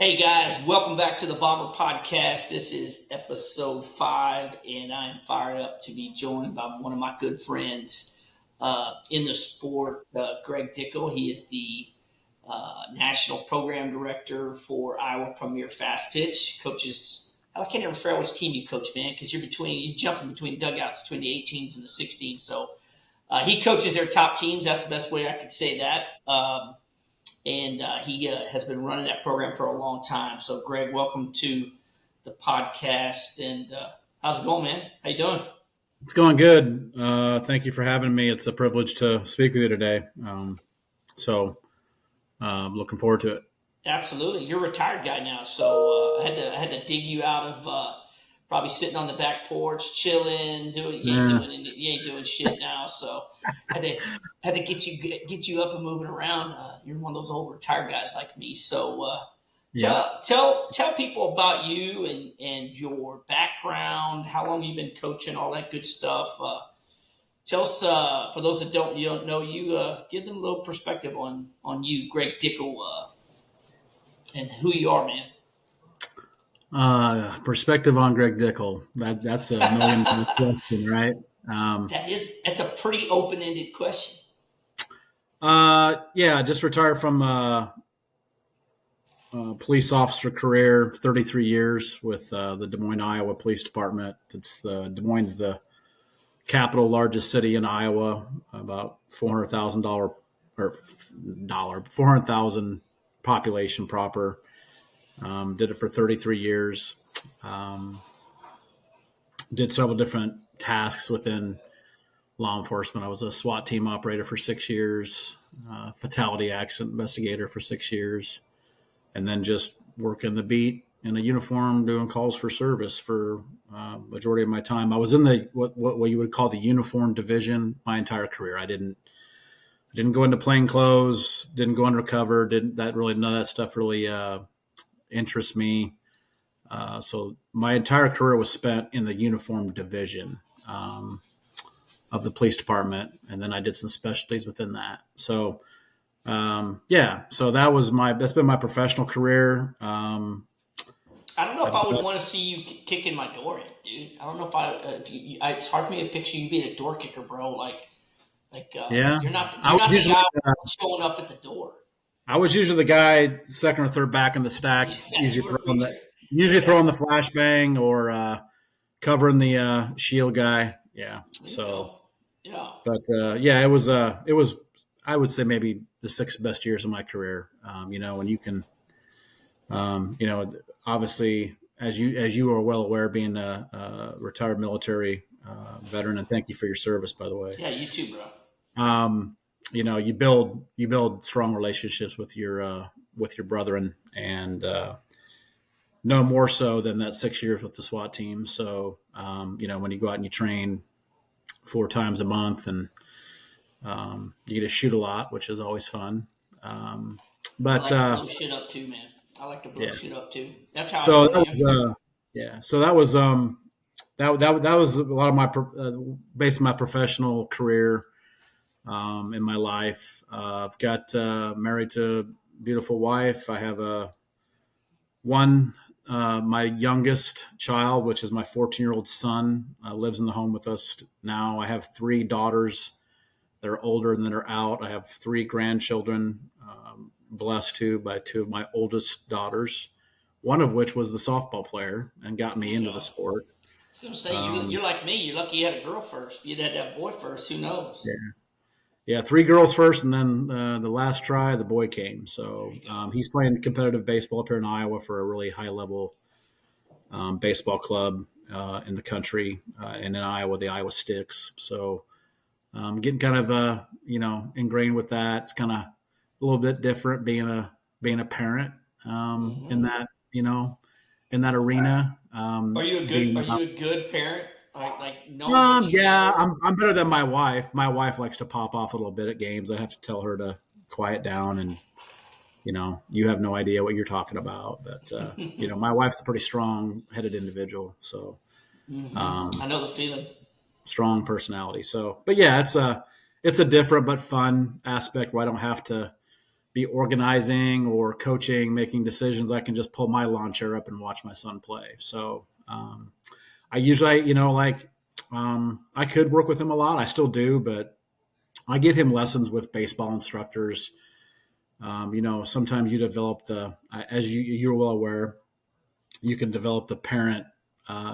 Hey guys, welcome back to the Bomber Podcast. This is episode 5, and I'm fired up to be joined by one of my good friends in the sport, Greg Dickel. He is the National Program Director for Iowa Premier Fastpitch. Coaches, I can't ever figure out which team you coach, man, because you're jumping between dugouts between the 18s and the 16s. So he coaches their top teams. That's the best way I could say that. And he has been running that program for a long time. So, Greg, welcome to the podcast. And how's it going, man? How you doing? It's going good. Thank you for having me. It's a privilege to speak with you today. Looking forward to it. Absolutely. You're a retired guy now, so I had to dig you out of probably sitting on the back porch, chilling, you ain't doing shit now. So had to get you up and moving around. You're one of those old retired guys like me. So tell people about you and your background, how long you've been coaching, all that good stuff. Tell us, for those that don't know you, give them a little perspective on you, Greg Dickel, and who you are, man. Perspective on Greg Dickel. That's a million question, right? That's a pretty open-ended question. Just retired from police officer career, 33 years with the Des Moines, Iowa Police Department. Des Moines is the capital, largest city in Iowa, about $400,000 population proper. Did it for 33 years. Did several different tasks within law enforcement. I was a SWAT team operator for 6 years, fatality accident investigator for 6 years, and then just working the beat in a uniform doing calls for service for majority of my time. I was in the what you would call the uniform division my entire career. I didn't go into plain clothes, didn't go undercover, none of that stuff really interests me. So my entire career was spent in the uniform division of the police department, and then I did some specialties within that. So so that's been my professional career. I don't know if I would want to see you kicking my door in, dude. I don't know it's hard for me to picture you being a door kicker, bro. You're not the guy showing up at the door. I was usually the guy second or third back in the stack, usually throwing the flashbang or covering the shield guy. Yeah. So, but it was I would say maybe the 6 best years of my career. When you can, obviously as you are well aware, being a retired military veteran, and thank you for your service, by the way. Yeah, you too, bro. You build strong relationships with your brethren, and no more so than that 6 years with the SWAT team. So, when you go out and you train 4 times a month, and you get to shoot a lot, which is always fun. I like to blow shit up too, man. I like to blow shit up too. That's how. So that was So that was that was a lot of my based on my professional career in my life. I've got married to a beautiful wife. I have my youngest child, which is my 14-year-old son, lives in the home with us now. I have 3 daughters that are older and that are out. I have 3 grandchildren, blessed by 2 of my oldest daughters, one of which was the softball player and got me into the sport. I was going to say, you're like me. You're lucky you had a girl first. You'd had that boy first. Who knows? Yeah, 3 girls first, and then the last try, the boy came. So he's playing competitive baseball up here in Iowa for a really high-level baseball club in the country, and in Iowa, the Iowa Sticks. So getting kind of ingrained with that. It's kind of a little bit different being a parent in that in that arena. Are you a good parent? I'm better than my wife. My wife likes to pop off a little bit at games. I have to tell her to quiet down, and you have no idea what you're talking about. But my wife's a pretty strong-headed individual, so I know the feeling. Strong personality. So, but yeah, it's a different but fun aspect where I don't have to be organizing or coaching, making decisions, I can just pull my lawn chair up and watch my son play. So I usually, I could work with him a lot. I still do, but I give him lessons with baseball instructors. Sometimes you develop as you're well aware, you can develop the parent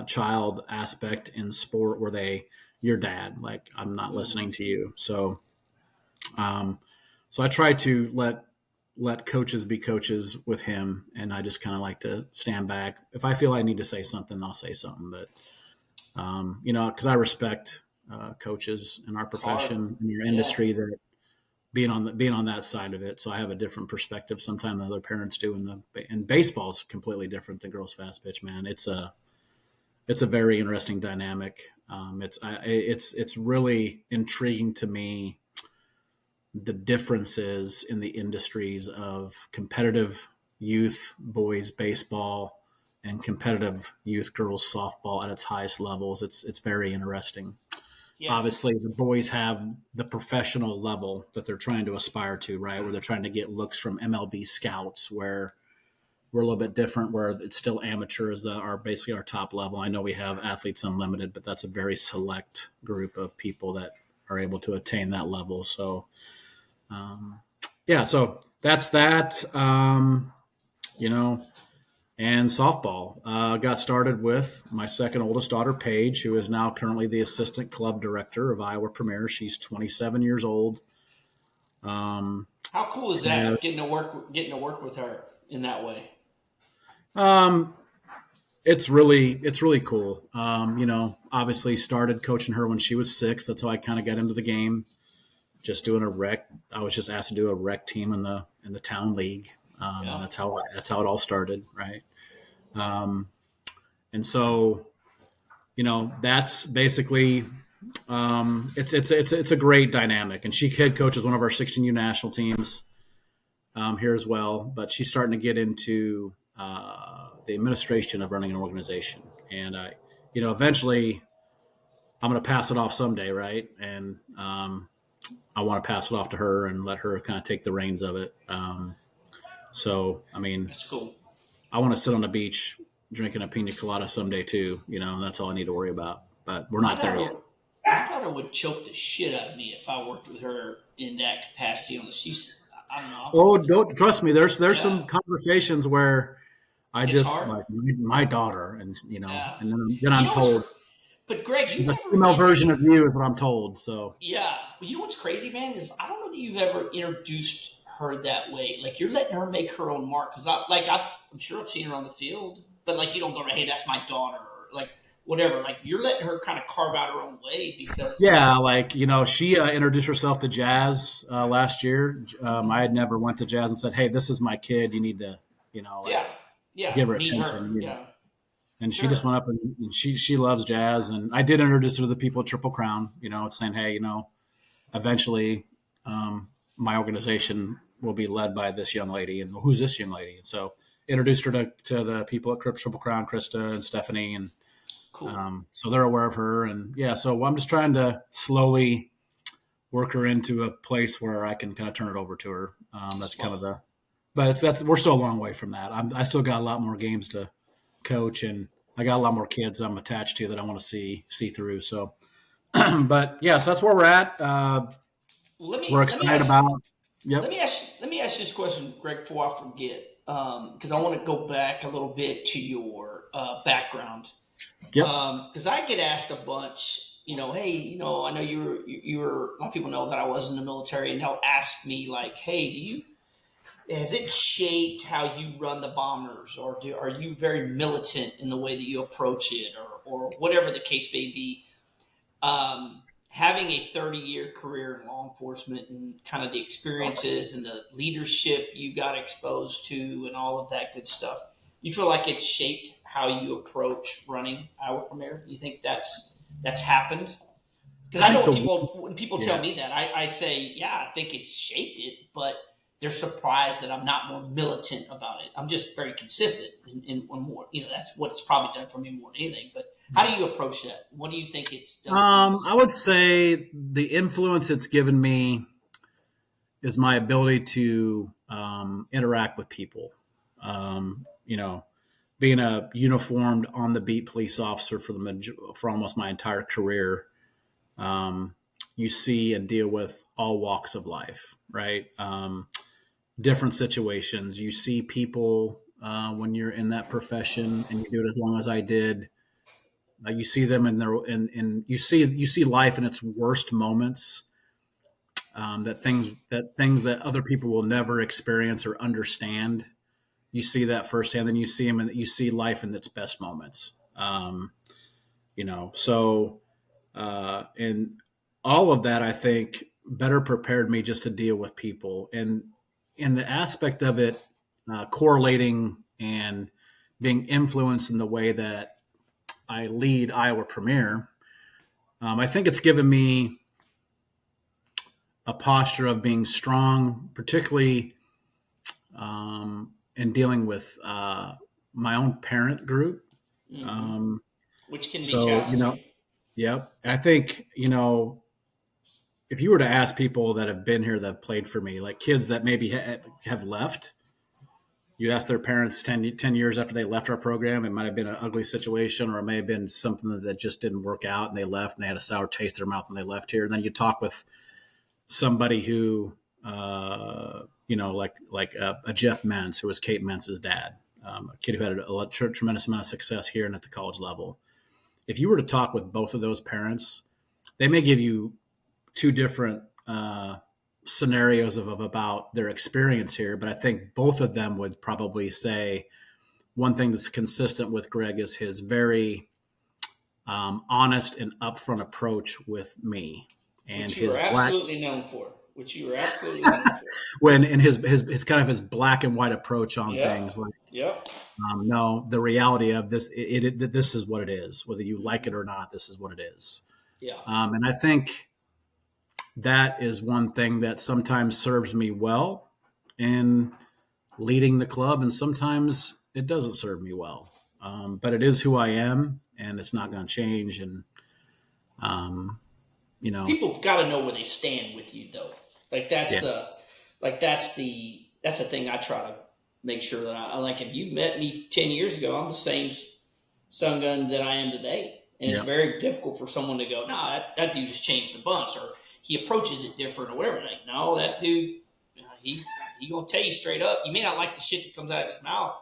child aspect in sport where your dad, like, I'm not listening to you. Um, so I try to let coaches be coaches with him, and I just kind of like to stand back. If I feel I need to say something, I'll say something. But because I respect coaches in our It's hard. profession, in your Yeah. industry, that being on that side of it. So I have a different perspective sometimes than other parents do. And baseball is completely different than girls fast pitch, man. It's a very interesting dynamic. It's really intriguing to me, the differences in the industries of competitive youth boys baseball and competitive youth girls softball at its highest levels. It's very interesting. Yeah. Obviously, the boys have the professional level that they're trying to aspire to, right? Where they're trying to get looks from MLB scouts, where we're a little bit different, where it's still amateur is basically our top level. I know we have Athletes Unlimited, but that's a very select group of people that are able to attain that level. So, yeah, so that's that. You know, and softball. Got started with my second oldest daughter, Paige, who is now currently the assistant club director of Iowa Premier. She's 27 years old. Um, How cool is yeah, that getting to work with her in that way? um, it's really cool. Obviously started coaching her when she was 6. That's how I kind of got into the game. Just doing a rec. I was just asked to do a rec team in the town league. And Yeah. that's how it all started, right? Um, and so that's basically it's a great dynamic. And she head coaches one of our 16U national teams here as well. But she's starting to get into the administration of running an organization, and eventually I'm going to pass it off someday, right? And I want to pass it off to her and let her kind of take the reins of it. So I mean, That's cool. I want to sit on the beach drinking a pina colada someday too. And that's all I need to worry about. But we're My not there daughter, yet. my daughter would choke the shit out of me if I worked with her in that capacity. She's, I don't know. Oh, It's don't trust me. There's yeah, some conversations where I it's just hard. like my daughter, and Yeah. and then You I'm know what's, told but Greg, she's you've a never, female version of you, is what I'm told. So yeah. You know what's crazy, man, is I don't know that you've ever introduced her that way. Like you're letting her make her own mark. Because I'm sure I've seen her on the field, but like you don't go, hey, that's my daughter, or like whatever. Like you're letting her kind of carve out her own way because, yeah, like she introduced herself to Jazz last year. I had never went to Jazz and said, "Hey, this is my kid. You need to yeah, yeah, give her meet her. attention." Yeah, And she just sure, went up and she loves Jazz. And I did introduce her to the people at Triple Crown. Saying, "Hey, eventually my organization will be led by this young lady, and who's this young lady?" And so introduced her to the people at Triple Crown, Krista and Stephanie, and cool. so they're aware of her. And yeah, so I'm just trying to slowly work her into a place where I can kind of turn it over to her. That's kind Smart. of but we're still a long way from that. I still got a lot more games to coach, and I got a lot more kids I'm attached to that I want to see through. So, but yeah, so that's where we're at. Well, let We're me let me excited ask about. let Yep. me ask let me ask you this question, Greg, before I forget, because I want to go back a little bit to your background, Yep. because I get asked a bunch. Hey, I know you were. A lot of people know that I was in the military, and they'll ask me like, hey, has it shaped how you run the bombers, or are you very militant in the way that you approach it, or whatever the case may be? Having a 30-year career in law enforcement and kind of the experiences and the leadership you got exposed to and all of that good stuff, you feel like it's shaped how you approach running Iowa Premier? You think that's happened? I Because I know think when people tell yeah. me that, I'd say, yeah, I think it's shaped it, but they're surprised that I'm not more militant about it. I'm just very consistent in more. That's what it's probably done for me more than anything. But how do you approach that? What do you think it's done for you? I would say the influence it's given me is my ability to interact with people. Being a uniformed on the beat police officer for almost my entire career, you see and deal with all walks of life, right? Different situations. You see people when you're in that profession and you do it as long as I did. You see them in you see life in its worst moments. That things that other people will never experience or understand. You see that firsthand. Then you see them and you see life in its best moments. So and all of that I think better prepared me just to deal with people and in the aspect of it correlating and being influenced in the way that I lead Iowa Premier. I think it's given me a posture of being strong, particularly in dealing with my own parent group. Mm-hmm. Um, Which can be so, challenging. yep. I think, if you were to ask people that have been here that have played for me, like kids that maybe have left, you'd ask their parents 10 years after they left our program, it might have been an ugly situation or it may have been something that just didn't work out and they left and they had a sour taste in their mouth and they left here. And then you talk with somebody who, like a Jeff Mentz, who was Kate Mentz's dad, a kid who had a tremendous amount of success here and at the college level. If you were to talk with both of those parents, they may give you two different scenarios of about their experience here, but I think both of them would probably say one thing that's consistent with Greg is his very honest and upfront approach with me and Which you are his black absolutely known for. Which you are absolutely known for. when in his kind of his black and white approach on Yeah. things like Yep. no, the reality of this is what it is, whether you like Mm-hmm. it or not, this is what it is. Yeah. And I think that is one thing that sometimes serves me well in leading the club, and sometimes it doesn't serve me well. But it is who I am, and it's not going to change. And um, you know, People got to know where they stand with you, though. Like that's yeah, the, that's the thing I try to make sure that I like. If you met me 10 years ago, I'm the same Sun Gun that I am today, and it's yeah, very difficult for someone to go, "Nah, that dude has changed a bunch," or he approaches it different, or whatever. Like, no, that dude, he gonna tell you straight up. You may not like the shit that comes out of his mouth,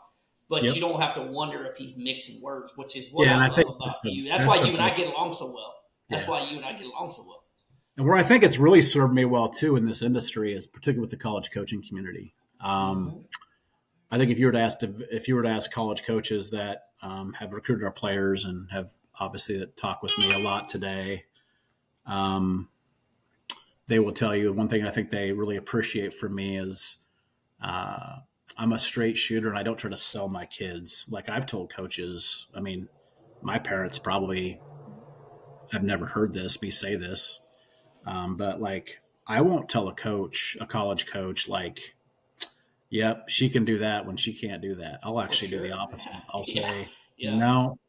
but yep, you don't have to wonder if he's mixing words, which is what yeah. And I I think love that's about the you. That's that's why the you and I get along so well. That's yeah. why you and I get along so well. And where I think it's really served me well too in this industry is particularly with the college coaching community. Mm-hmm. I think if you were to ask college coaches that have recruited our players and have obviously that talk with me a lot today, um, they will tell you one thing I think they really appreciate from me is uh, I'm a straight shooter and I don't try to sell my kids. Like I've told coaches, I mean, my parents probably have never heard me say this, but like I won't tell a college coach, like, yep, she can do that when she can't do that. I'll For actually do the sure. opposite. I'll Yeah. say, Yeah. no,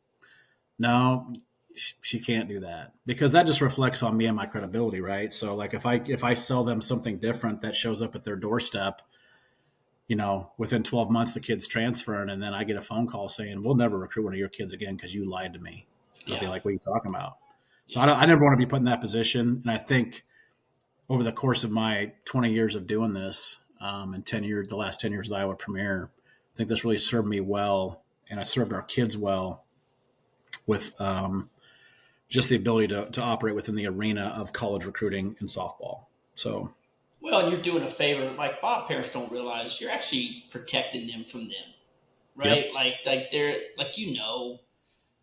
no, she can't do that because that just reflects on me and my credibility, right? So like if I sell them something different that shows up at their doorstep, within 12 months the kid's transferring and then I get a phone call saying, we'll never recruit one of your kids again because you lied to me. And I'll be Yeah. like, what are you talking about? So Yeah. I never want to be put in that position. And I think over the course of my 20 years of doing this, and the last 10 years of Iowa Premier, I think this really served me well, and I served our kids well with just the ability to operate within the arena of college recruiting and softball. So, Well, and you're doing a favor. Like a lot of parents don't realize you're actually protecting them from them, yep, right? Like they're like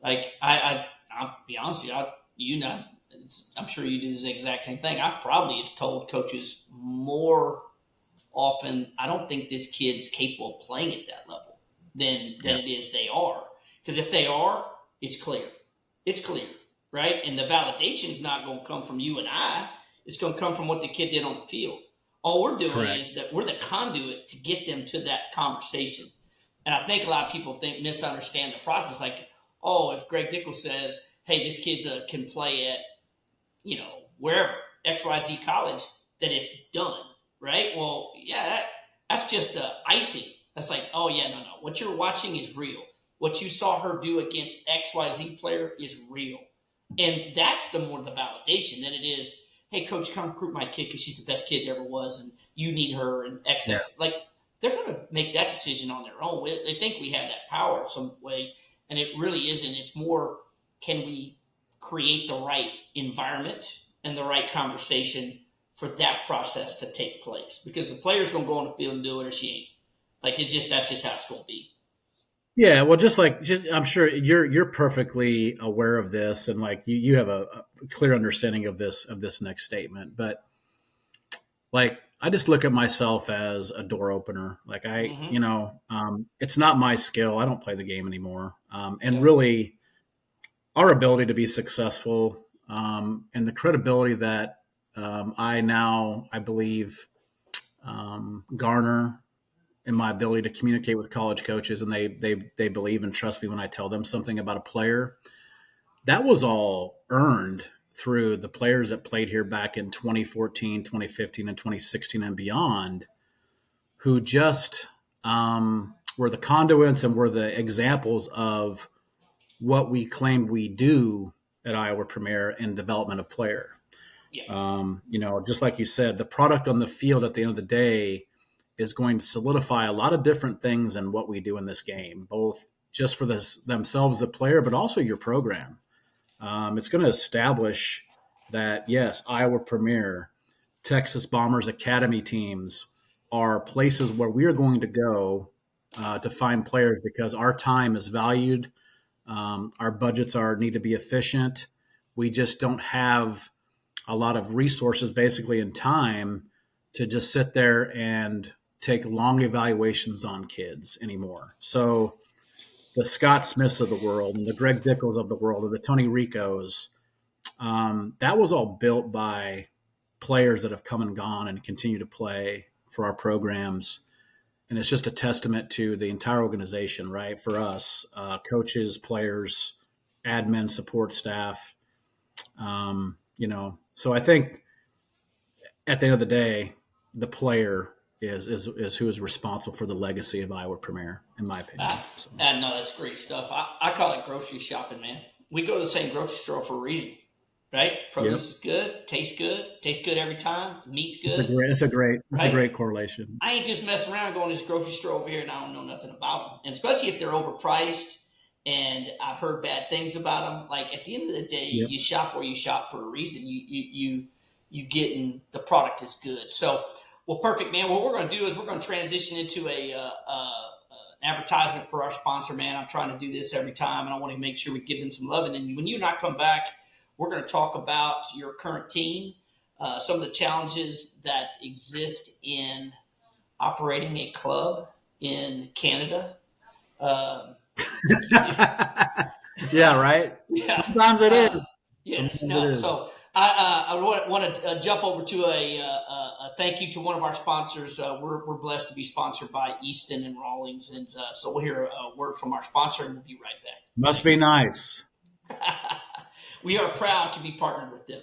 like I'll be honest with you. I'm sure you do the exact same thing. I probably have told coaches more often. I don't think this kid's capable of playing at that level than yep, it is they are. Because if they are, it's clear. It's clear, right? And the validation's not going to come from you and I. It's going to come from what the kid did on the field. All we're doing correct, is that we're the conduit to get them to that conversation. And I think a lot of people misunderstand the process. Like, oh, if Greg Dickel says, "Hey, this kid's can play at wherever XYZ college," that it's done, right? Well, yeah, that's just the icing. That's like, oh yeah, no, no. What you're watching is real. What you saw her do against XYZ player is real. And that's the more the validation than it is, hey, coach, come recruit my kid because she's the best kid there ever was, and you need her and Yeah. XX. Like, they're going to make that decision on their own. They think we have that power some way, and it really isn't. It's more, can we create the right environment and the right conversation for that process to take place? Because the player's going to go on the field and do it, or she ain't. Like, that's just how it's going to be. Yeah, well, I'm sure you're perfectly aware of this, and like you have a clear understanding of this next statement. But like, I just look at myself as a door opener. Like Mm-hmm. it's not my skill. I don't play the game anymore, and Yep. really, our ability to be successful and the credibility that I believe garner in my ability to communicate with college coaches, and they believe and trust me when I tell them something about a player. That was all earned through the players that played here back in 2014, 2015, and 2016 and beyond, who just were the conduits and were the examples of what we claimed we do at Iowa Premier in development of player. Yeah. Just like you said, the product on the field at the end of the day is going to solidify a lot of different things in what we do in this game, both just for themselves, the player, but also your program. It's going to establish that, yes, Iowa Premier, Texas Bombers Academy teams are places where we are going to go to find players because our time is valued. Our budgets need to be efficient. We just don't have a lot of resources, basically, in time to just sit there and take long evaluations on kids anymore. So the Scott Smiths of the world and the Greg Dickels of the world or the Tony Ricos, that was all built by players that have come and gone and continue to play for our programs. And it's just a testament to the entire organization, right? For us, coaches, players, admin, support staff. So I think at the end of the day, the player is who is responsible for the legacy of Iowa Premier, in my opinion. So. No, that's great stuff. I call it grocery shopping, man. We go to the same grocery store for a reason, right? Yep. Produce is good, tastes good every time, meat's good, It's a right? great correlation. I ain't just messing around going to this grocery store over here and I don't know nothing about them. And especially if they're overpriced and I've heard bad things about them. Like at the end of the day, Yep. you shop where you shop for a reason. You getting the product is good. So, well, perfect, man. What we're going to do is we're going to transition into an advertisement for our sponsor, man. I'm trying to do this every time, and I want to make sure we give them some love. And then when you and I come back, we're going to talk about your current team, some of the challenges that exist in operating a club in Canada. Um, Yeah, right. yeah. Sometimes it Uh, is. yes. Sometimes it No. is. So I want to jump over to a thank you to one of our sponsors. We're blessed to be sponsored by Easton and Rawlings, and so we'll hear a word from our sponsor, and we'll be right back. Must be Thanks. nice. We are proud to be partnered with them.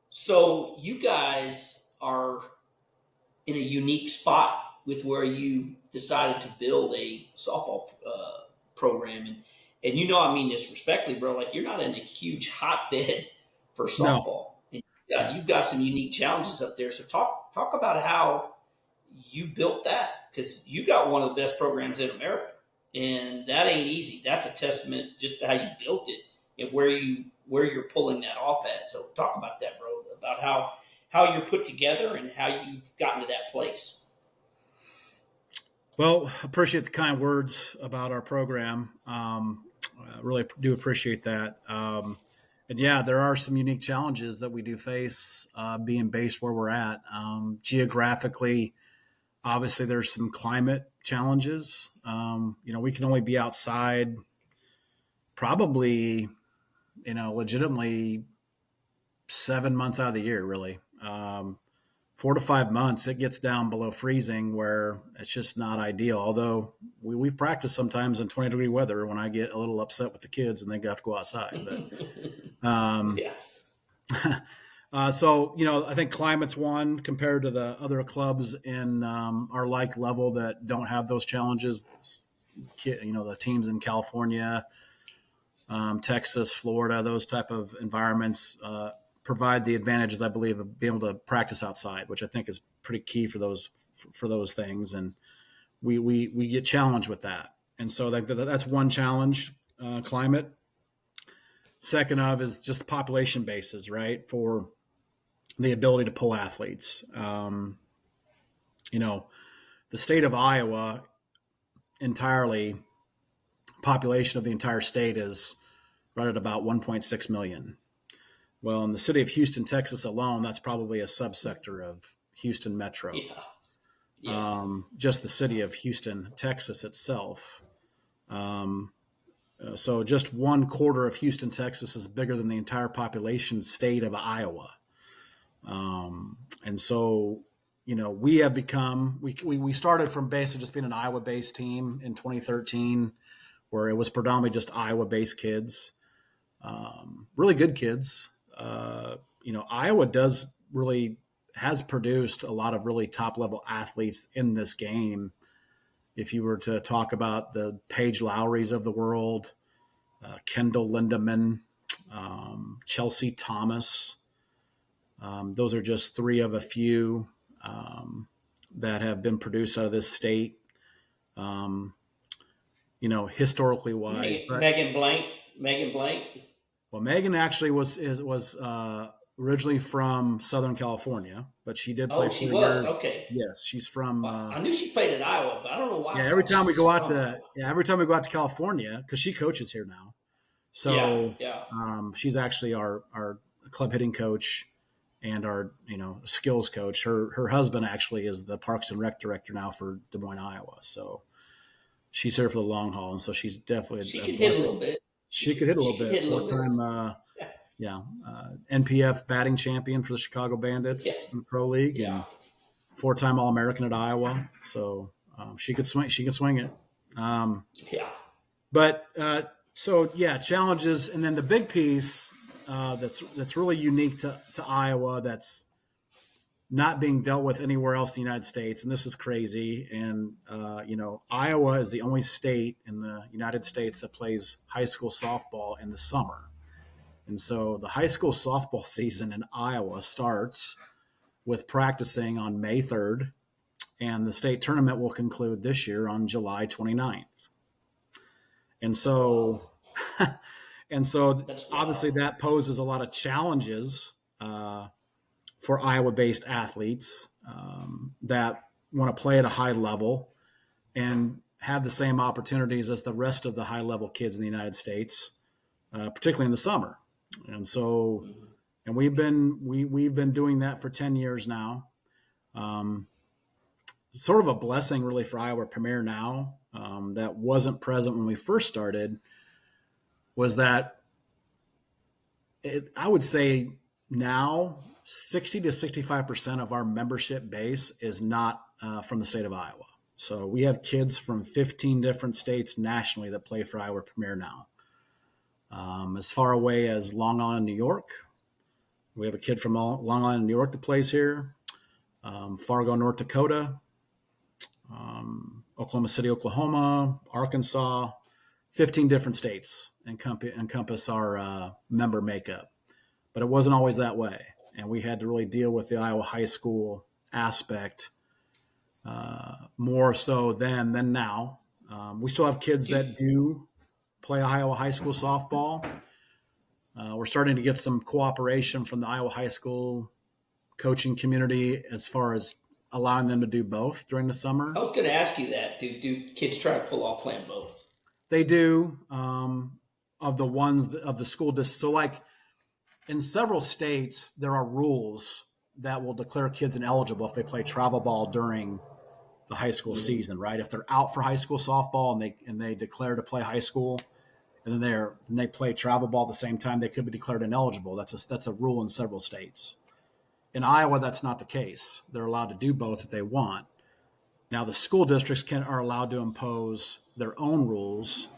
So you guys are in a unique spot with where you decided to build a softball program, and I mean this respectfully, bro. Like you're not in a huge hotbed for No. softball. And yeah, Yeah. you've got some unique challenges up there. So talk about how you built that because you got one of the best programs in America. and that ain't easy. That's a testament just to how you built it and where you're pulling that off at. So talk about that, bro. About how you're put together and how you've gotten to that place. Well, appreciate the kind words about our program. I really do appreciate that. And yeah, there are some unique challenges that we do face being based where we're at. Geographically, obviously, there's some climate challenges. We can only be outside probably, legitimately 7 months out of the year, really. 4 to 5 months, it gets down below freezing where it's just not ideal. Although we've practiced sometimes in 20-degree weather when I get a little upset with the kids and they have to go outside. But Yeah. I think climate's one compared to the other clubs in our like level that don't have those challenges. The teams in California, Texas, Florida, those type of environments provide the advantages, I believe, of being able to practice outside, which I think is pretty key for those things. And we get challenged with that. And so that's one challenge, climate. Second of is just the population bases, right, for the ability to pull athletes. The state of Iowa entirely, population of the entire state is right at about 1.6 million. Well, in the city of Houston, Texas alone, that's probably a subsector of Houston Metro. Yeah. Yeah. Just the city of Houston, Texas itself. So just 1/4 of Houston, Texas is bigger than the entire population state of Iowa. And so, we have become, we started from basically just being an Iowa-based team in 2013, where it was predominantly just Iowa-based kids, really good kids. Iowa has produced a lot of really top-level athletes in this game. If you were to talk about the Paige Lowrys of the world, Kendall Lindemann, Chelsea Thomas, those are just three of a few that have been produced out of this state. Historically wise. Megan Blank. Well, Megan actually was originally from Southern California, but she did play Oh, 4 years. Okay. Yes, she's from. I knew she played at Iowa, but I don't know why. Yeah, every time we go out to California, because she coaches here now, so Yeah. she's actually our club hitting coach and our skills coach. Her husband actually is the Parks and Rec director now for Des Moines, Iowa. So she's here for the long haul, and so she's definitely She could hit a little bit. She could hit a little bit. Four-time, NPF batting champion for the Chicago Bandits in the Pro League, and 4-time All-American at Iowa. So she could swing. She could swing it. But challenges, and then the big piece that's really unique to Iowa that's not being dealt with anywhere else in the United States, and this is crazy. And Iowa is the only state in the United States that plays high school softball in the summer. And so the high school softball season in Iowa starts with practicing on May 3rd, and the state tournament will conclude this year on July 29th. And so, obviously that poses a lot of challenges for Iowa-based athletes that want to play at a high level and have the same opportunities as the rest of the high-level kids in the United States, particularly in the summer. And so, and we've been doing that for 10 years now. Sort of a blessing, really, for Iowa Premier now that wasn't present when we first started. Was that I would say now 60 to 65% of our membership base is not from the state of Iowa. So we have kids from 15 different states nationally that play for Iowa Premier now. As far away as Long Island, New York. We have a kid from Long Island, New York that plays here. Fargo, North Dakota. Oklahoma City, Oklahoma. Arkansas. 15 different states encompass our member makeup. But it wasn't always that way. And we had to really deal with the Iowa high school aspect more so then than now. We still have kids Do, that do play Iowa high school softball. We're starting to get some cooperation from the Iowa high school coaching community as far as allowing them to do both during the I summer. was going to ask you that. Do kids try to pull off playing both? They do, of the ones of the school district. So, like in several states, there are rules that will declare kids ineligible if they play travel ball during the high school Mm-hmm. season. Right? If they're out for high school softball and they declare to play high school, and then they play travel ball at the same time, they could be declared ineligible. That's a rule in several states. In Iowa, that's not the case. They're allowed to do both if they want. Now, the school districts are allowed to impose their own rules.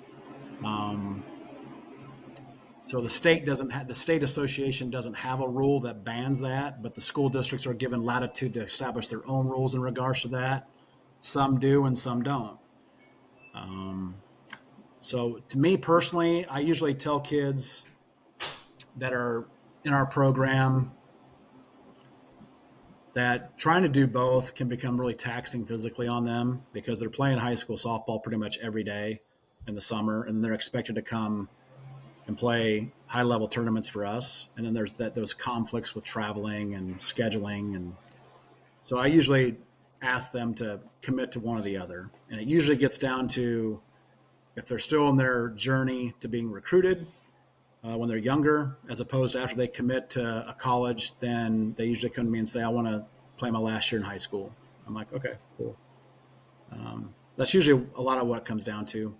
Um, so the state association doesn't have a rule that bans that, but the school districts are given latitude to establish their own rules in regards to that. Some do and some don't. Um, so, to me personally, I usually tell kids that are in our program that trying to do both can become really taxing physically on them because they're playing high school softball pretty much every day in the summer, and they're expected to come and play high level tournaments for us. And then there's those conflicts with traveling and scheduling, and so I usually ask them to commit to one or the other. And it usually gets down to if they're still in their journey to being recruited when they're younger, as opposed to after they commit to a college, then they usually come to me and say, I want to play my last year in high school. I'm like, okay, cool. That's usually a lot of what it comes down to.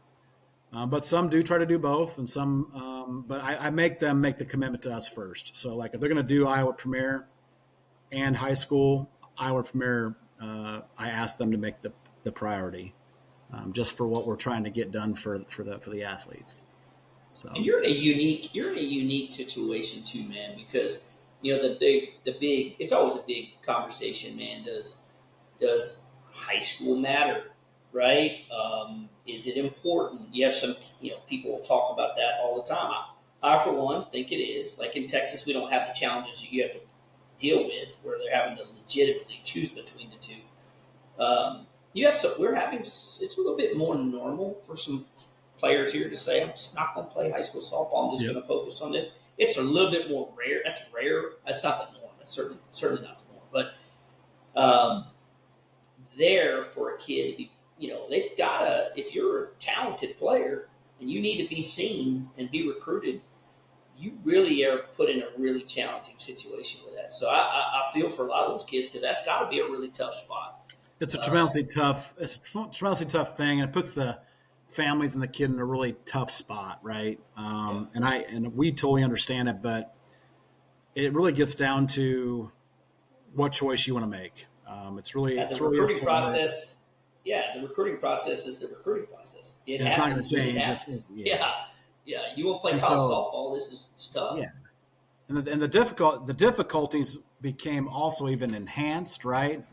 But some do try to do both, and some, but I make them make the commitment to us first. So, like, if they're going to do Iowa Premier and high school, Iowa Premier, I ask them to make the priority, just for what we're trying to get done for the athletes. And So, you're in a unique situation too, man, because the big it's always a big conversation, man. Does high school matter, right? Is it important? You have some people will talk about that all the time. I for one think it is. Like in Texas, we don't have the challenges that you have to deal with where they're having to legitimately choose between the two. You have some. We're having it's a little bit more normal for some players here to say, I'm just not going to play high school softball. I'm just yep. going to focus on this. It's a little bit more rare. That's rare. That's not the norm. That's certainly not the norm. But there for a kid to be, they've got to. If you're a talented player and you need to be seen and be recruited, you really are put in a really challenging situation with that. So I feel for a lot of those kids because that's got to be a really tough spot. It's a Uh, tremendously tough thing, and it puts the families and the kid in a really tough spot, right? yeah. And we totally understand it, but it really gets down to what choice you want to make. The it's really up recruiting to them, process, yeah, the recruiting process is the recruiting process. It and it's not going happens to when it change. happens. Yeah, Yeah. You want to play and college so softball? This is tough. yeah, and the difficulties became also even enhanced, right,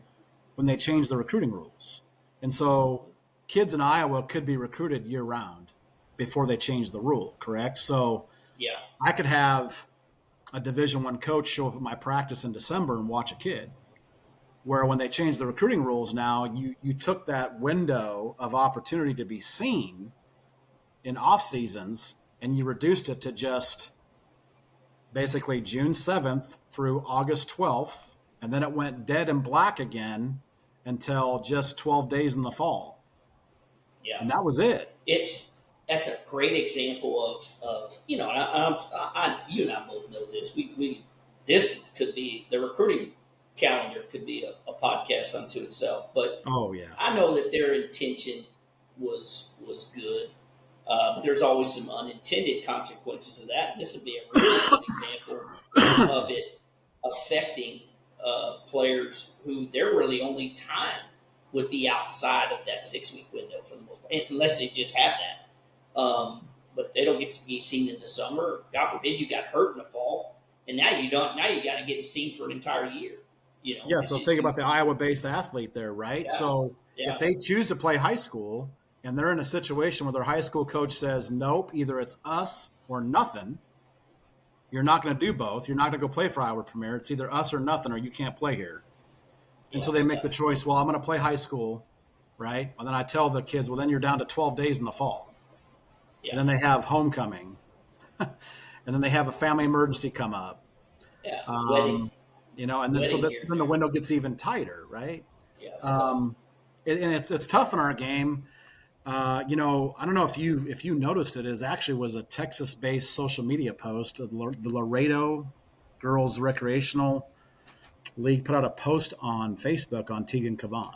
when they changed the recruiting rules, and so kids in Iowa could be recruited year round before they changed the rule. Correct, so Yeah, I could have a Division I coach show up at my practice in December and watch a kid. Where when they changed the recruiting rules, now you took that window of opportunity to be seen in off seasons and you reduced it to just basically June 7th through August 12th, and then it went dead and black again until just 12 days in the fall, yeah. and that was it. That's a great example of And you and I both know this. We this could be the recruiting calendar could be a podcast unto itself. But Oh yeah, I know that their intention was good. But there's always some unintended consequences of that. And this would be a really good example of it affecting players who their really only time would be outside of that 6 week window for the most part, unless they just have that. But they don't get to be seen in the summer. God forbid you got hurt in the fall, and now you don't. Now you got to get seen for an entire year. yeah. It's So just think about the Iowa-based athlete there, right? yeah, So if yeah, they choose to play high school and they're in a situation where their high school coach says, nope, either it's us or nothing, you're not going to do both. You're not going to go play for Iowa Premier. It's either us or nothing, or you can't play here. And yeah. so they It's make the tough. choice. Well, I'm going to play high school, right? And then I tell the kids, well, then you're down to 12 days in the fall. And Yeah. then they have homecoming. And then they have a family emergency come up. Yeah. Wedding. Um, and then so Wedding that's here and then the there. window gets even tighter, right? Yeah, it's tough. Um, and it's tough in our game. I don't know if you noticed it. Is actually was a Texas-based social media post. The Laredo Girls Recreational League put out a post on Facebook on Tegan Cavan.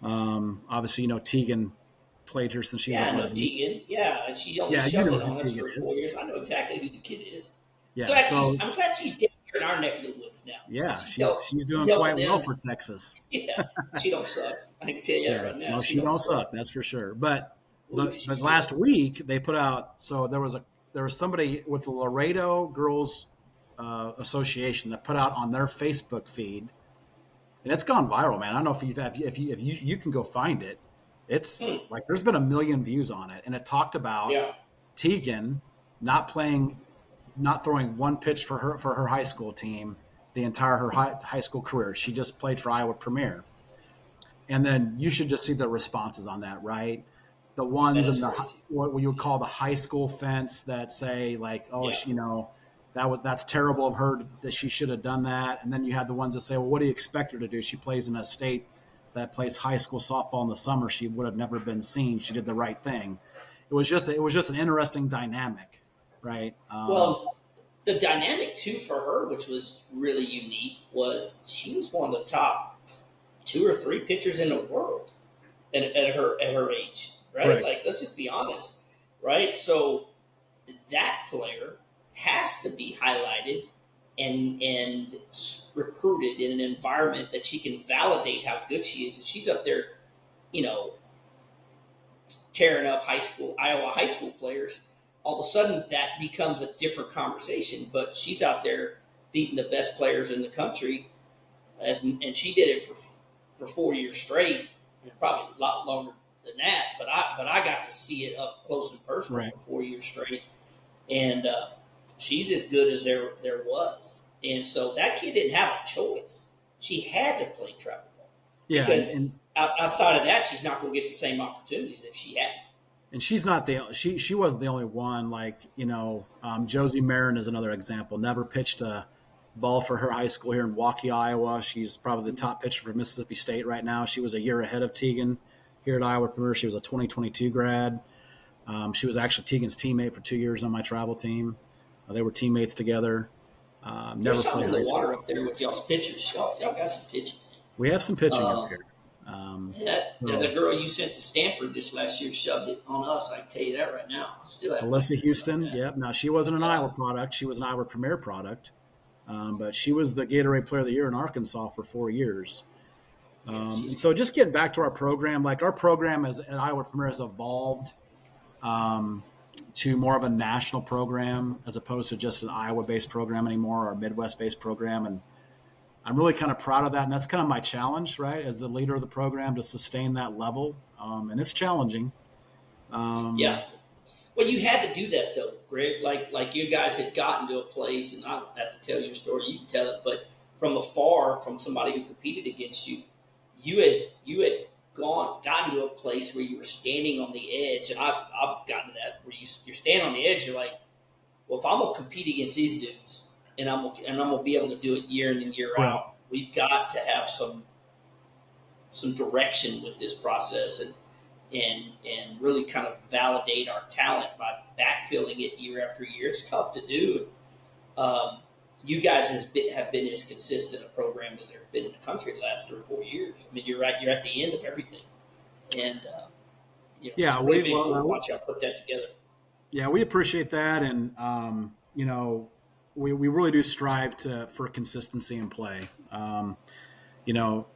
Obviously, Tegan played her since she was Yeah, I know 11. Tegan. Yeah, she only Yeah, you shoved know it who on us Tegan for four is. years. I know exactly who the kid is. Yeah, Glad so I'm glad she's down here in our neck of the woods now. yeah, She's she's she's doing helping quite well them. for Texas. Yeah, she don't suck. I can tell you that right Yes, now. no, She she don't don't suck. suck, that's for sure. But Ooh, the she's good. last week they put out so there was somebody with the Laredo Girls Association that put out on their Facebook feed, and it's gone viral, man. I don't know if you can go find it. It's Hmm. like there's been 1 million views on it, and it talked about Yeah, Tegan not playing, not throwing one pitch for her high school team the entire her high school career. She just played for Iowa Premier, and then you should just see the responses on that, right? The that ones in is the crazy. what you would call the high school fence that say like, oh, Yeah. that's terrible of her that she should have done that. And then you have the ones that say, well, what do you expect her to do? She plays in a state that plays high school softball in the summer. She would have never been seen. She did the right thing. It was just an interesting dynamic, right? Well, the dynamic too for her, which was really unique, was she was one of the top two or three pitchers in the world at her age, right? Right. Like, let's just be honest, right? So that player has to be highlighted and recruited in an environment that she can validate how good she is. If she's up there, you know, tearing up Iowa high school players, all of a sudden that becomes a different conversation. But she's out there beating the best players in the country, and she did it for 4 years straight, and probably a lot longer than that. But I got to see it up close and personal Right. for 4 years straight, and she's as good as there was. And so that kid didn't have a choice. She had to play travel ball Yeah. because outside of that, she's not going to get the same opportunities if she hadn't. And she's not she wasn't the only one. Like Josie Marin is another example. Never pitched a ball for her high school here in Waukee, Iowa. She's probably the top pitcher for Mississippi State right now. She was a year ahead of Tegan here at Iowa Premier. She was a 2022 grad. She was actually Tegan's teammate for 2 years on my travel team. They were teammates together. There's Never something played in the high school water up there football. with y'all's pitchers. Y'all got some pitching. We have some pitching up Um, here. the So girl you sent to Stanford this last year shoved it on us. I can tell you that right now. I still have Alyssa memories about Houston, that. yep. Now she wasn't an Yeah, Iowa product. She was an Iowa Premier product. But she was the Gatorade Player of the Year in Arkansas for 4 years. yeah, And she's so good. just getting back to our program, like our program at Iowa Premier has evolved to more of a national program as opposed to just an Iowa-based program anymore or a Midwest-based program. And I'm really kind of proud of that. And that's kind of my challenge, right, as the leader of the program to sustain that level. And it's challenging. Um, Yeah. Well, you had to do that though, Greg. Like you guys had gotten to a place, and I don't have to tell your story. You can tell it, but from afar, from somebody who competed against you, you had gotten to a place where you were standing on the edge, and I've gotten to that where you're standing on the edge. You're like, well, if I'm gonna compete against these dudes, and I'm gonna be able to do it year in and year right. out, we've got to have some direction with this process and really kind of validate our talent by backfilling it year after year. It's tough to do. Um, you guys have been as consistent a program as there's been in the country the last 3 or 4 years. I mean, you're right. You're at the end of everything, and it's Yeah, really been cool to watch y'all put that together. yeah, we appreciate that. And, we really do strive for consistency in play. You know,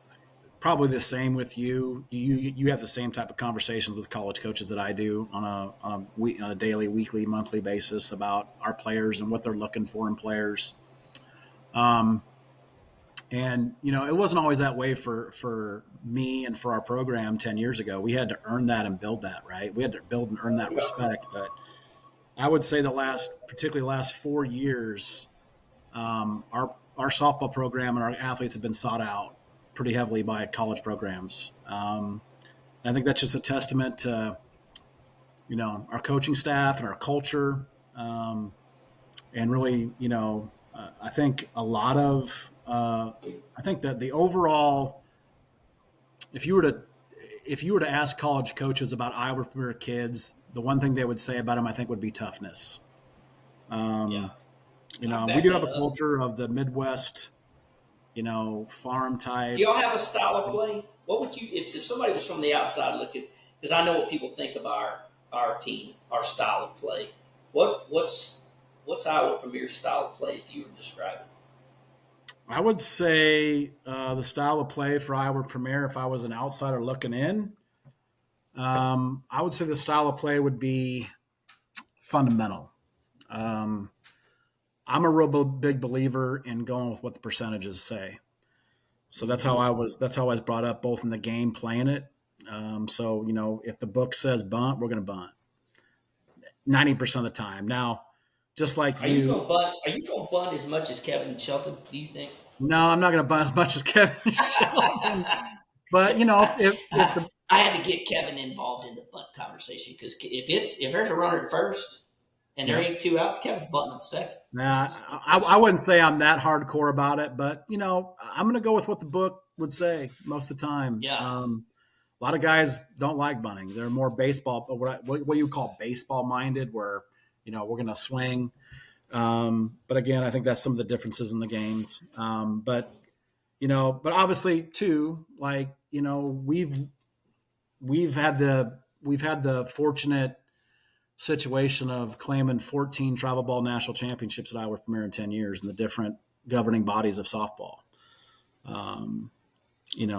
Probably the same with you. You have the same type of conversations with college coaches that I do on a daily, weekly, monthly basis about our players and what they're looking for in players. Um, and it wasn't always that way for me and for our program 10 years ago. We had to earn that and build that, right? We had to build and earn that Yeah, respect. But I would say particularly the last 4 years, our softball program and our athletes have been sought out pretty heavily by college programs. I think that's just a testament to, our coaching staff and our culture. And really, I think a lot of, I think that the overall, if you were to, if you were to ask college coaches about Iowa Premier kids, the one thing they would say about them, I think, would be toughness. Yeah, Um, I we back do have a that up. culture of the Midwest, farm Do type. y'all have a style of play? What would you, if somebody was from the outside looking, because I know what people think of our team, our style of play. What's Iowa Premier style of play if you were describing? I would say the style of play for Iowa Premier, if I was an outsider looking in, I would say the style of play would be fundamental. Um, I'm a real big believer in going with what the percentages say. So that's how Mm-hmm. I was. That's how I was brought up, both in the game playing it. So if the book says bunt, we're going to bunt 90% of the time. Now, just like Are you you, going to bunt? Are you going to bunt as much as Kevin Shelton? Do you think? no, I'm not going to bunt as much as Kevin Shelton. But if the I had to get Kevin involved in the bunt conversation because if there's a runner at first and there yep. ain't two outs, Kevin's bunting on second. It's Nah, just I wouldn't say I'm that hardcore about it, but I'm going to go with what the book would say most of the time. yeah, A lot of guys don't like bunting; they're more baseball, what you call baseball minded, where we're going to swing. But again, I think that's some of the differences in the games. But obviously too, like we've had the fortunate situation of claiming 14 travel ball national championships at Iowa Premier in 10 years in the different governing bodies of softball.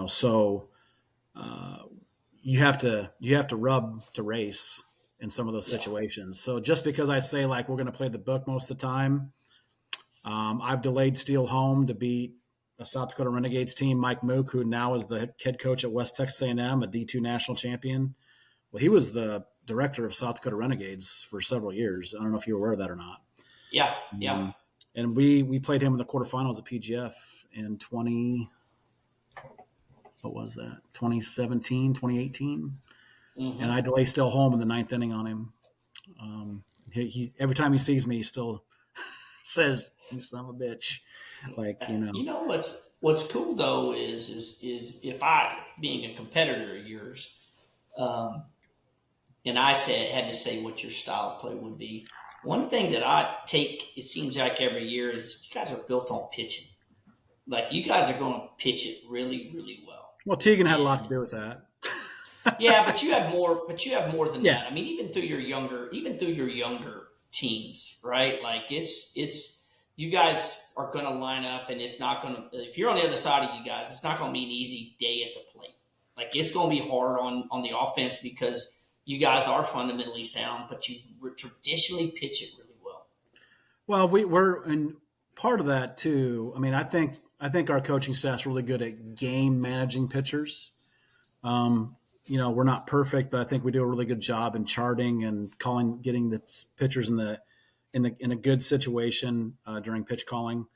So you have to rub to race in some of those yeah, situations. So just because I say like we're going to play the book most of the time, I've delayed Steele home to beat a South Dakota Renegades team, Mike Mook, who now is the head coach at West Texas A&M, a D2 national champion. Well, he was the director of South Dakota Renegades for several years. I don't know if you were aware of that or not. yeah, yeah. Um, and we played him in the quarterfinals at PGF in what was that, 2017, 2018. And Mm-hmm. I delay Steele home in the ninth inning on him. He every time he sees me, he still says, "You son of a bitch." Like, You know what's cool though is if I being a competitor of yours, um, and I had to say what your style of play would be. One thing that I take, it seems like every year, is you guys are built on pitching. Like you guys are going to pitch it really, really well. well, Tegan had a lot to And do with that. yeah, but you have more. But you have more than Yeah. that. I mean, even through your younger teams, right? Like it's you guys are going to line up, and it's not going to. If you're on the other side of you guys, it's not going to be an easy day at the plate. Like it's going to be hard on the offense because you guys are fundamentally sound, but you traditionally pitch it really well. Well, we're and part of that too. I mean, I think our coaching staff's really good at game managing pitchers. Um, we're not perfect, but I think we do a really good job in charting and getting the pitchers in a good situation during pitch calling.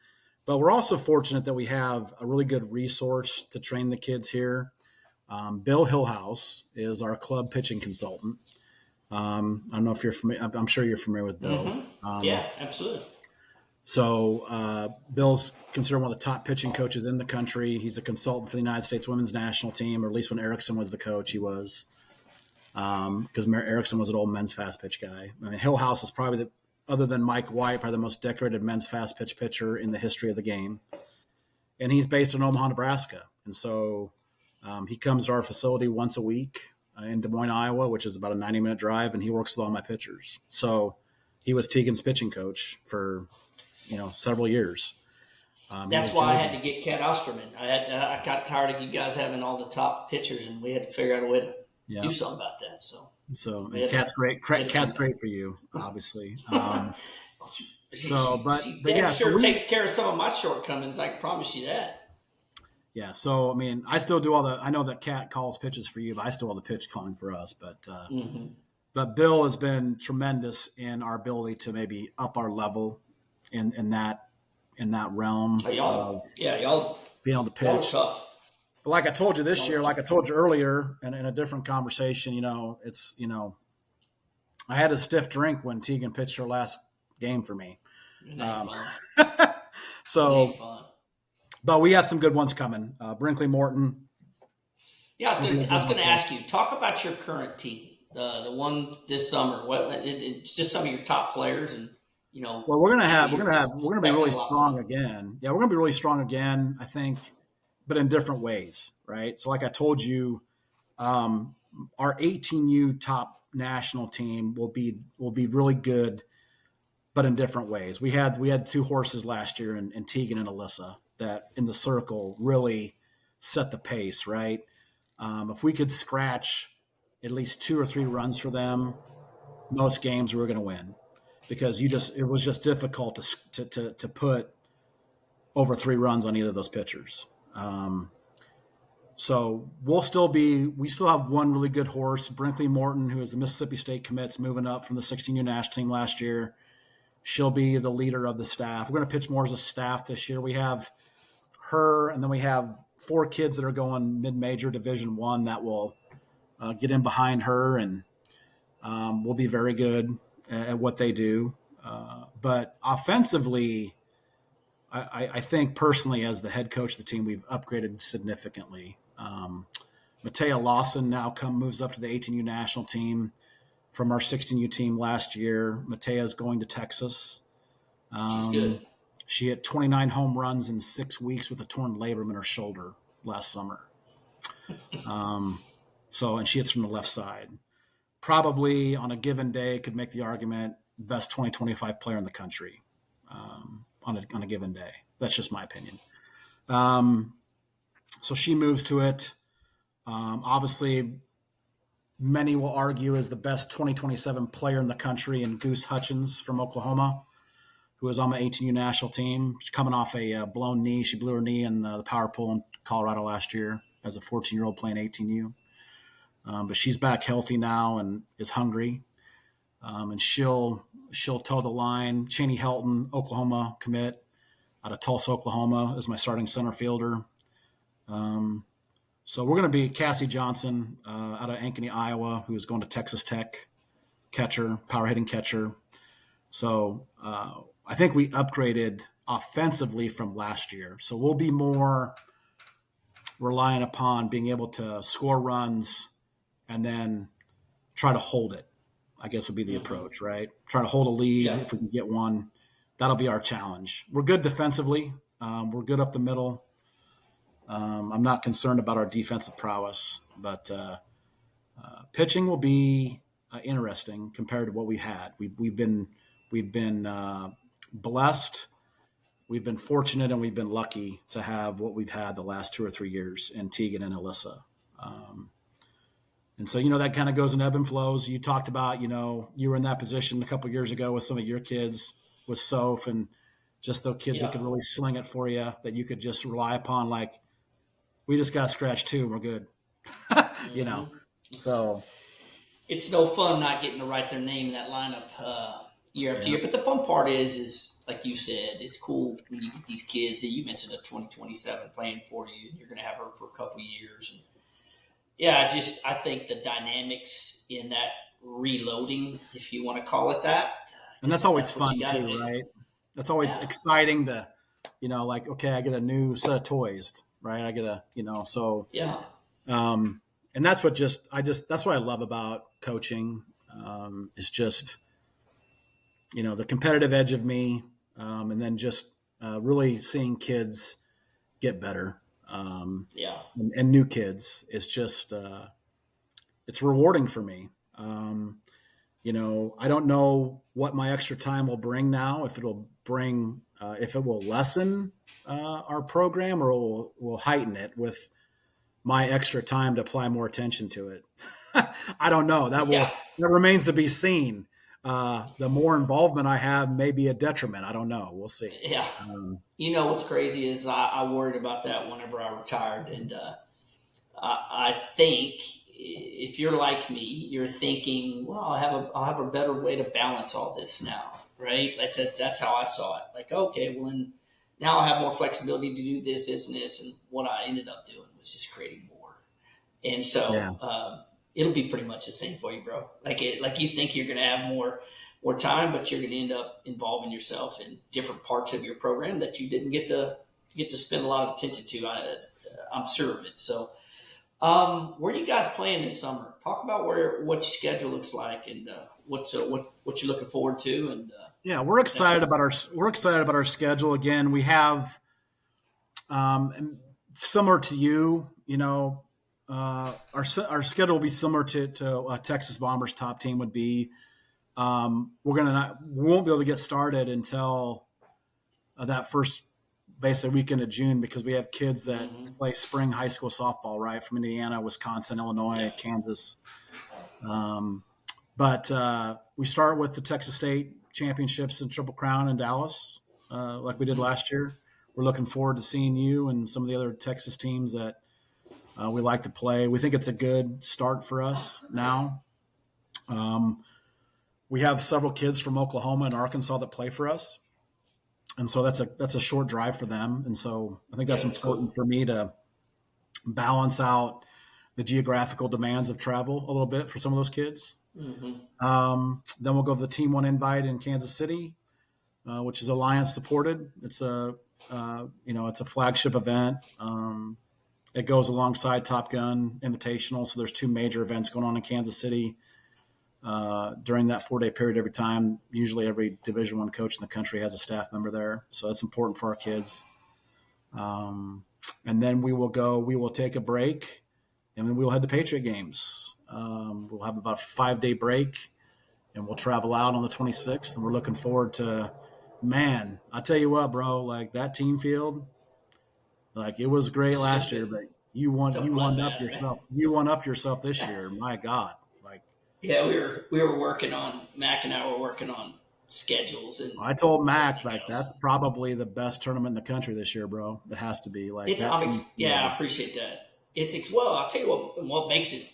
But we're also fortunate that we have a really good resource to train the kids here. Bill Hillhouse is our club pitching consultant. I don't know if you're familiar. I'm sure you're familiar with Bill. Mm-hmm. Yeah, absolutely. Bill's considered one of the top pitching coaches in the country. He's a consultant for the United States women's national team, or at least when Erickson was the coach, he was. Because Erickson was an old men's fast pitch guy. I mean, Hillhouse is probably other than Mike White, probably the most decorated men's fast pitch pitcher in the history of the game. And he's based in Omaha, Nebraska. And so he comes to our facility once a week in Des Moines, Iowa, which is about a 90-minute drive, and he works with all my pitchers. So he was Tegan's pitching coach for several years. He That's was why I Georgia. had to get Cat Osterman. I got tired of you guys having all the top pitchers, and we had to figure out a way to Yeah. do something about that. So And Cat's great. we had to come Cat's back. great for you, obviously. But Damn yeah, sure takes care of some of my shortcomings. I can promise you that. yeah. So I mean, I still do all the. I know that Cat calls pitches for you, but I still do all the pitch calling for us. Mm-hmm. But Bill has been tremendous in our ability to maybe up our level in that realm Y'all, of yeah, y'all being able to are pitch. tough. But like I told you this No, year, like I told you earlier in a different conversation, it's, I had a stiff drink when Tegan pitched her last game for me. it ain't Um, fun. It ain't so, fun. but we have some good ones coming. Brinkley Morton Yeah, will be a I good was one going to for us. ask you. Talk about your current team, the one this summer. It's just some of your top players, and Well, we're gonna I know have you're we're gonna be expecting really a lot from strong them. again. Yeah, we're gonna be really strong again. I think, but in different ways, right? So, like I told you, um, our 18U top national team will be really good, but in different ways. We had two horses last year in Tegan and Alyssa that in the circle really set the pace, right? If we could scratch at least two or three runs for them, most games we were going to win because Yeah, it was just difficult to put over three runs on either of those pitchers. Um, so we still have one really good horse, Brinkley Morton, who is the Mississippi State commits, moving up from the 16U national team last year. She'll be the leader of the staff. We're going to pitch more as a staff this year. We have her, and then we have four kids that are going mid-major Division One that will get in behind her, and will be very good at what they do. But offensively, I think personally, as the head coach of the team, we've upgraded significantly. Matea Lawson now moves up to the 18U national team from our 16U team last year. Matea is going to Texas. she's good. She hit 29 home runs in 6 weeks with a torn labrum in her shoulder last summer. And she hits from the left side. Probably on a given day could make the argument best 2025 player in the country on a given day. That's just my opinion. So she moves to it. Obviously, many will argue is the best 2027 player in the country in Goose Hutchins from Oklahoma, who was on the 18U national team. She's coming off a blown knee. She blew her knee in the power pool in Colorado last year as a 14-year-old playing 18U. But she's back healthy now and is hungry. And she'll toe the line. Cheney Helton, Oklahoma commit out of Tulsa, Oklahoma, is my starting center fielder. So we're going to be Cassie Johnson out of Ankeny, Iowa, who's going to Texas Tech, catcher, power hitting catcher. So I think we upgraded offensively from last year. So we'll be more reliant upon being able to score runs and then try to hold it, I guess would be the Hmm. approach, right? Try to hold a lead Yeah, if we can get one. That'll be our challenge. We're good defensively. We're good up the middle. I'm not concerned about our defensive prowess, but pitching will be interesting compared to what we had. We've been blessed, we've been fortunate, and we've been lucky to have what we've had the last 2 or 3 years in Tegan and Alyssa. And so, that kind of goes in ebb and flows. You talked about, you were in that position a couple of years ago with some of your kids with Soph and just those kids that yeah. could really sling it for you that you could just rely upon. Like, we just got scratched too, and we're good. you know. Hmm. It's So, it's no fun not getting to write their name in that lineup year after yeah. year. But the fun part is like you said, it's cool when you get these kids. You mentioned a 2027 playing for you, and you're going to have her for a couple of years. And yeah, I think the dynamics in that reloading, if you want to call it that, And that's is always that's what you fun got to too, do. right? That's always Yeah, exciting to, like, okay, I get a new set of toys, right? I get so, yeah, um, and that's that's what I love about coaching. Is just, the competitive edge of me, and then just really seeing kids get better, yeah, and new kids. It's just, it's rewarding for me. I don't know what my extra time will bring now, if it will lessen our program or will heighten it with my extra time to apply more attention to it. I don't know. yeah. That remains to be seen. The more involvement I have may be a detriment. I don't know. We'll see. Yeah. What's crazy is I worried about that whenever I retired, and I think if you're like me, you're thinking, well, I'll have a better way to balance all this now, right? That's how I saw it. Like, okay, well, then now I have more flexibility to do this, and this, and what I ended up doing was just creating more. And so Yeah. it'll be pretty much the same for you, bro. Like you think you're going to have more time, but you're going to end up involving yourself in different parts of your program that you didn't get to spend a lot of attention to. I'm sure of it. So, where do you guys playing this summer? Talk about what your schedule looks like and what you're looking forward to. And Yeah, we're that's excited it. about our schedule. Again, we have similar to you. Our schedule will be similar to Texas Bombers top team would be. We won't be able to get started until that first basically weekend of June because we have kids that Mm-hmm. play spring high school softball, right, from Indiana, Wisconsin, Illinois, Yeah. Kansas. But we start with the Texas State Championships and Triple Crown in Dallas, like we did Mm-hmm. last year. We're looking forward to seeing you and some of the other Texas teams that we like to play. We think it's a good start for us now. We have several kids from Oklahoma and Arkansas that play for us, and so that's a short drive for them. And so I think Yeah, that's that's important cool. for me to balance out the geographical demands of travel a little bit for some of those kids. Mm-hmm. Then we'll go to the Team One invite in Kansas City, which is Alliance supported. It's a flagship event. It goes alongside Top Gun Invitational. So there's two major events going on in Kansas City during that 4-day period every time. Usually every Division I coach in the country has a staff member there. So that's important for our kids. And then we will take a break, and then we will head to Patriot games. We'll have about a 5-day break, and we'll travel out on the 26th. And we're looking forward to, man, I tell you what, bro, like that team field, like it was great It's last just year, been but it's a you won up bloodbath, man. yourself. You won up yourself this year. My God. Like Yeah, we were working on Mac and I were working on schedules and I told Mac, everything like that's else. probably the best tournament in the country this year, bro. It has to be. Like that team field Yeah, I is appreciate that. Well, I'll tell you what makes it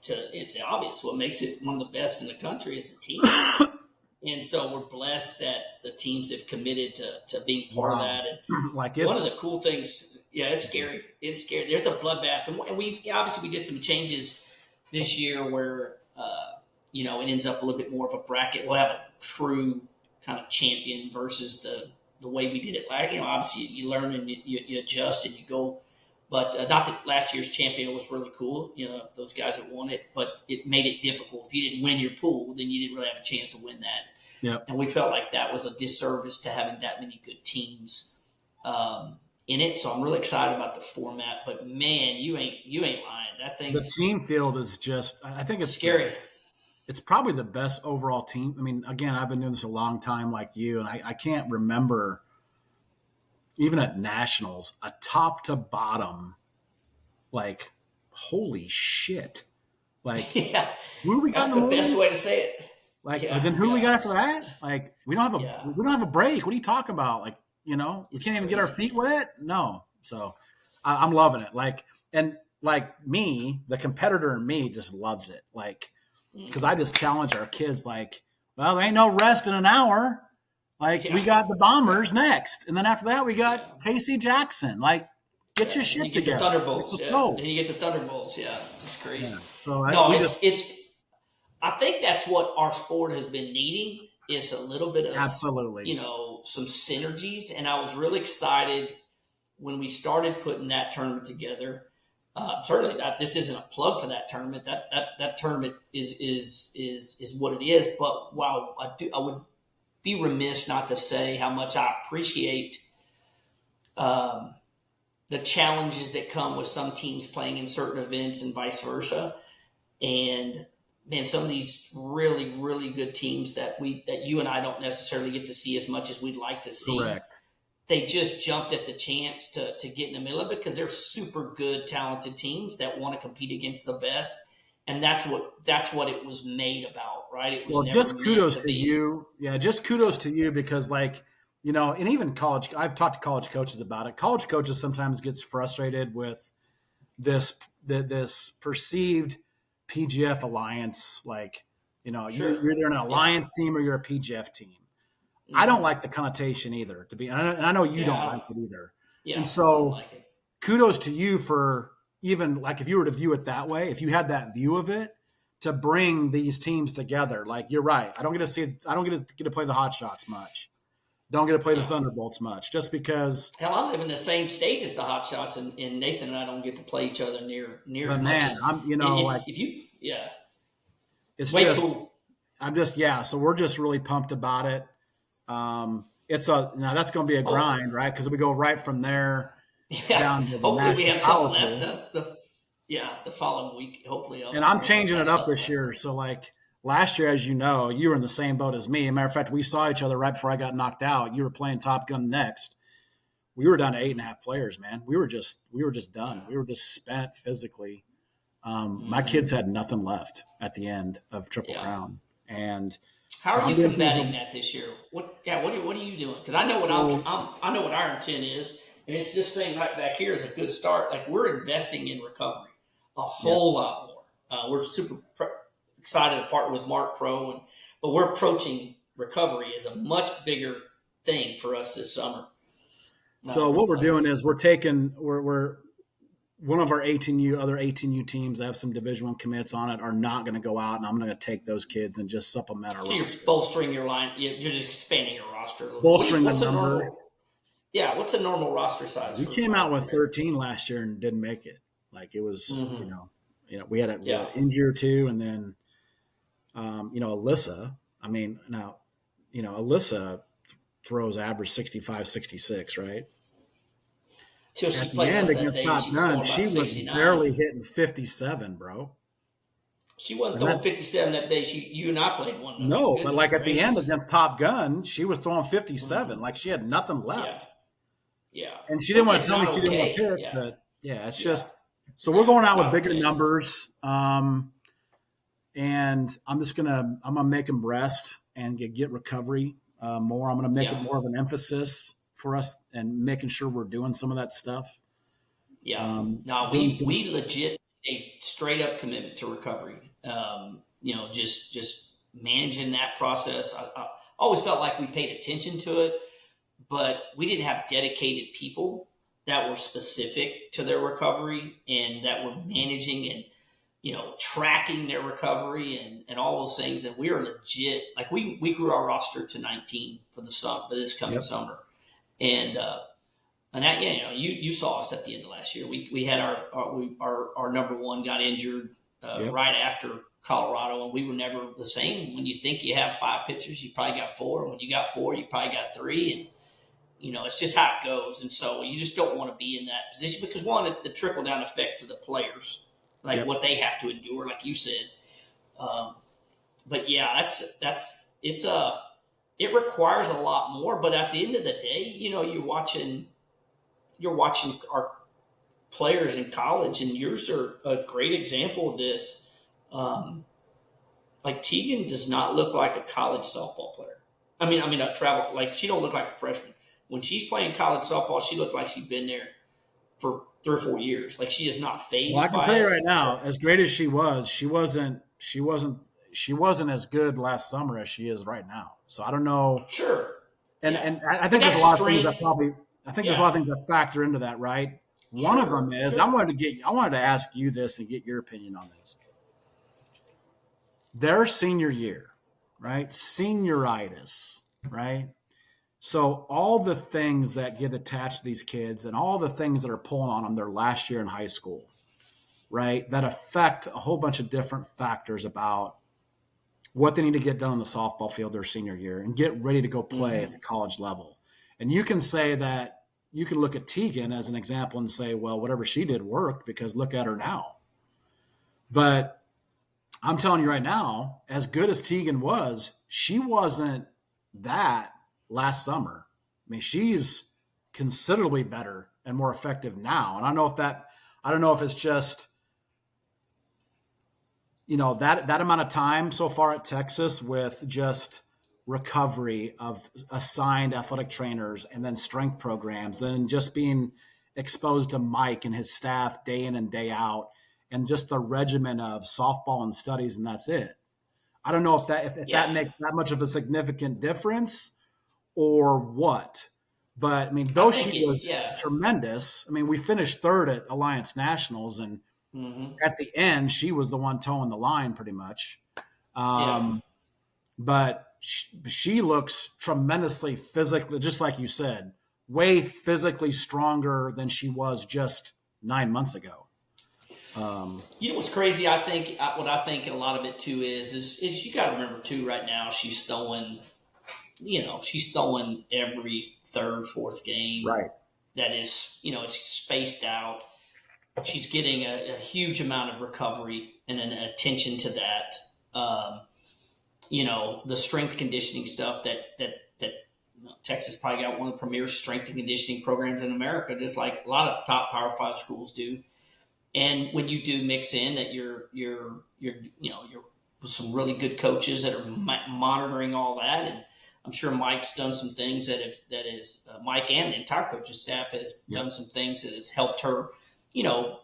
it's obvious what makes it one of the best in the country is the team. And so we're blessed that the teams have committed to being part of wow. that. And Like one of the it's cool things, yeah, it's scary. It's scary. There's a bloodbath, and we obviously we did some changes this year where it ends up a little bit more of a bracket. We'll have a true kind of champion versus the way we did it. Like obviously you learn and you adjust and you go. But not that last year's champion was really cool, those guys that won it, but it made it difficult. If you didn't win your pool, then you didn't really have a chance to win that. yep. And we felt like that was a disservice to having that many good teams in it. So I'm really excited about the format. But man, you ain't lying. That The thing's team field is just I think scary. it's probably the best overall team. I mean, again, I've been doing this a long time like you, and I can't remember even at nationals, a top to bottom, like holy shit. Like Yeah, who do we got in that's the the best morning? way to say it. Like Yeah, then who do we yeah, got after that? Like yeah. we don't have a break. What are you talking about? Like, we It's can't even get our crazy. feet wet? No. So I'm loving it. Like me, the competitor in me just loves it. Like, because I Hmm. just challenge our kids, like, well, there ain't no rest in an hour. Like, we Yeah, got the yeah, Bombers next. And then after that, we got yeah, Casey Jackson. Like, get your yeah. Then you shit get the together. Like, Thunderbolts. let's Yeah, then go. you get the Thunderbolts. Yeah, it's Yeah. crazy. So No, we it's just it's. I think that's what our sport has been needing is a little bit of absolutely. some synergies, and I was really excited when we started putting that tournament together. Certainly, this isn't a plug for that tournament. That tournament is what it is. But while I would be remiss not to say how much I appreciate um, the challenges that come with some teams playing in certain events and vice versa. And man, some of these really, really good teams that you and I don't necessarily get to see as much as we'd like to see, Correct. they just jumped at the chance to get in the middle of it because they're super good, talented teams that want to compete against the best. And that's what it was made about, right? It was Well, never just meant kudos to to be. you. Yeah, just kudos to you because, like, and even college, I've talked to college coaches about it. College coaches sometimes gets frustrated with this perceived PGF alliance. Like, Sure. you're either an Yeah. alliance team or you're a PGF team. I don't Hmm. like the connotation either, and I know you Yeah. don't like it either. And Yeah. I don't so, like it. kudos to you for even like if you were to view it that way, if you had that view of it, to bring these teams together. Like you're right. I don't get to play the Hot Shots much. Don't get to play the Yeah. Thunderbolts much, just because. Hell, I live in the same state as the Hot Shots, and Nathan and I don't get to play each other near as But much man, as I'm like if you yeah. it's Way just cool. I'm just So we're just really pumped about it. Now that's going to be a Oh, grind, right? Because we go right from there yeah. down to the Hopefully we national have something college left level. the following week. Hopefully And I'm our girls changing have it up something this left. year. So like last year, as you know, you were in the same boat as me. As a matter of fact, we saw each other right before I got knocked out. You were playing Top Gun next. We were down to 8.5 players, man. We were just done. Yeah. We were just spent physically. My Hmm. kids had nothing left at the end of Triple Yeah. Crown, and How so are I'm you doing things. combating that this year? What are you doing? Because I know what So, I know what our intent is, and it's this thing right back here is a good start. Like we're investing in recovery a yeah. whole lot more. We're super excited to partner with Mark Pro, but we're approaching recovery as a much bigger thing for us this summer. So With what we're doing players. is we're one of our 18U teams. I have some Division One commits on it. Are not going to go out, and I'm going to take those kids and just supplement our So you're roster, bolstering your line. You're just expanding your roster a little bit. bolstering the What's a number. normal? Yeah, what's a normal roster size We for came out with Barbara? 13 last year and didn't make it. Like it was, Mm-hmm. we had an Yeah. injury or two, and then Alyssa. I mean, now Alyssa throws average 65, 66, right? Till she At the played end us that against day, and Top she was Gun, throwing she about was 69. barely hitting 57, bro. She wasn't And throwing that 57 that day. You and I played one another. no, but Goodness like at the end gracious. against Top Gun, she was throwing 57. Hmm. Like she had nothing Yeah, left. yeah. And she didn't Which want to is tell me not she didn't want to okay. pitch, Yeah, but yeah, it's yeah, just so we're yeah. going It's out with not bigger okay. numbers. And I'm gonna make them rest and get recovery more. I'm gonna make it Yeah, more of an emphasis for us and making sure we're doing some of that stuff. yeah. No, Doing we some legit a straight up commitment to recovery. Just managing that process. I always felt like we paid attention to it, but we didn't have dedicated people that were specific to their recovery and that were managing and tracking their recovery and all those things. And we are legit like we grew our roster to 19 for the summer for this coming yep, summer. And that you saw us at the end of last year. We had our number one got injured yep, right after Colorado, and we were never the same. When you think you have five pitchers, you probably got four. And when you got four, you probably got three. And it's just how it goes. And so you just don't want to be in that position because one, the trickle down effect to the players, like yep. what they have to endure, like you said. Um, but yeah, it requires a lot more. But at the end of the day, you're watching our players in college, and yours are a great example of this. Um, like Tegan does not look like a college softball player. I mean, a travel like she don't look like a freshman. When she's playing college softball, she looked like she'd been there for 3 or 4 years. Like she is not Well, I phased can by tell you it. right now, as great as she was, she wasn't as good last summer as she is right now. So I don't know. Sure, And yeah, and I but think there's a that's lot of things that strength. probably I think there's a Yeah, lot of things that factor into that, right? One of them sure, is sure. I wanted to ask you this and get your opinion on this. Their senior year, right? Senioritis, right? So all the things that get attached to these kids and all the things that are pulling on them their last year in high school, right? That affect a whole bunch of different factors about what they need to get done on the softball field their senior year and get ready to go play at Hmm. the college level. And you can say that you can look at Tegan as an example and say, well, whatever she did worked because look at her now. But I'm telling you right now, as good as Tegan was, she wasn't that last summer. I mean, she's considerably better and more effective now. And I don't know if it's just that amount of time so far at Texas with just recovery of assigned athletic trainers and then strength programs, then just being exposed to Mike and his staff day in and day out, and just the regimen of softball and studies, and that's it. I don't know if that Yeah, makes that much of a significant difference or what. But I mean, I though she think it, was yeah. tremendous, I mean, we finished third at Alliance Nationals, and Hmm. at the end, she was the one towing the line pretty much. Yeah. Um, but she looks tremendously physically, just like you said, way physically stronger than she was just 9 months ago. Um, You know what's crazy? I think what I think a lot of it too is you got to remember too. Right now, she's throwing. She's throwing every third, fourth game. right. That is, it's spaced out. She's getting a huge amount of recovery and an attention to that. Um, the strength conditioning stuff that Texas probably got one of the premier strength and conditioning programs in America, just like a lot of top Power Five schools do. And when you do mix in that you're with some really good coaches that are monitoring all that, and I'm sure Mike's done some things Mike and the entire coaching staff has Yep. done some things that has helped her,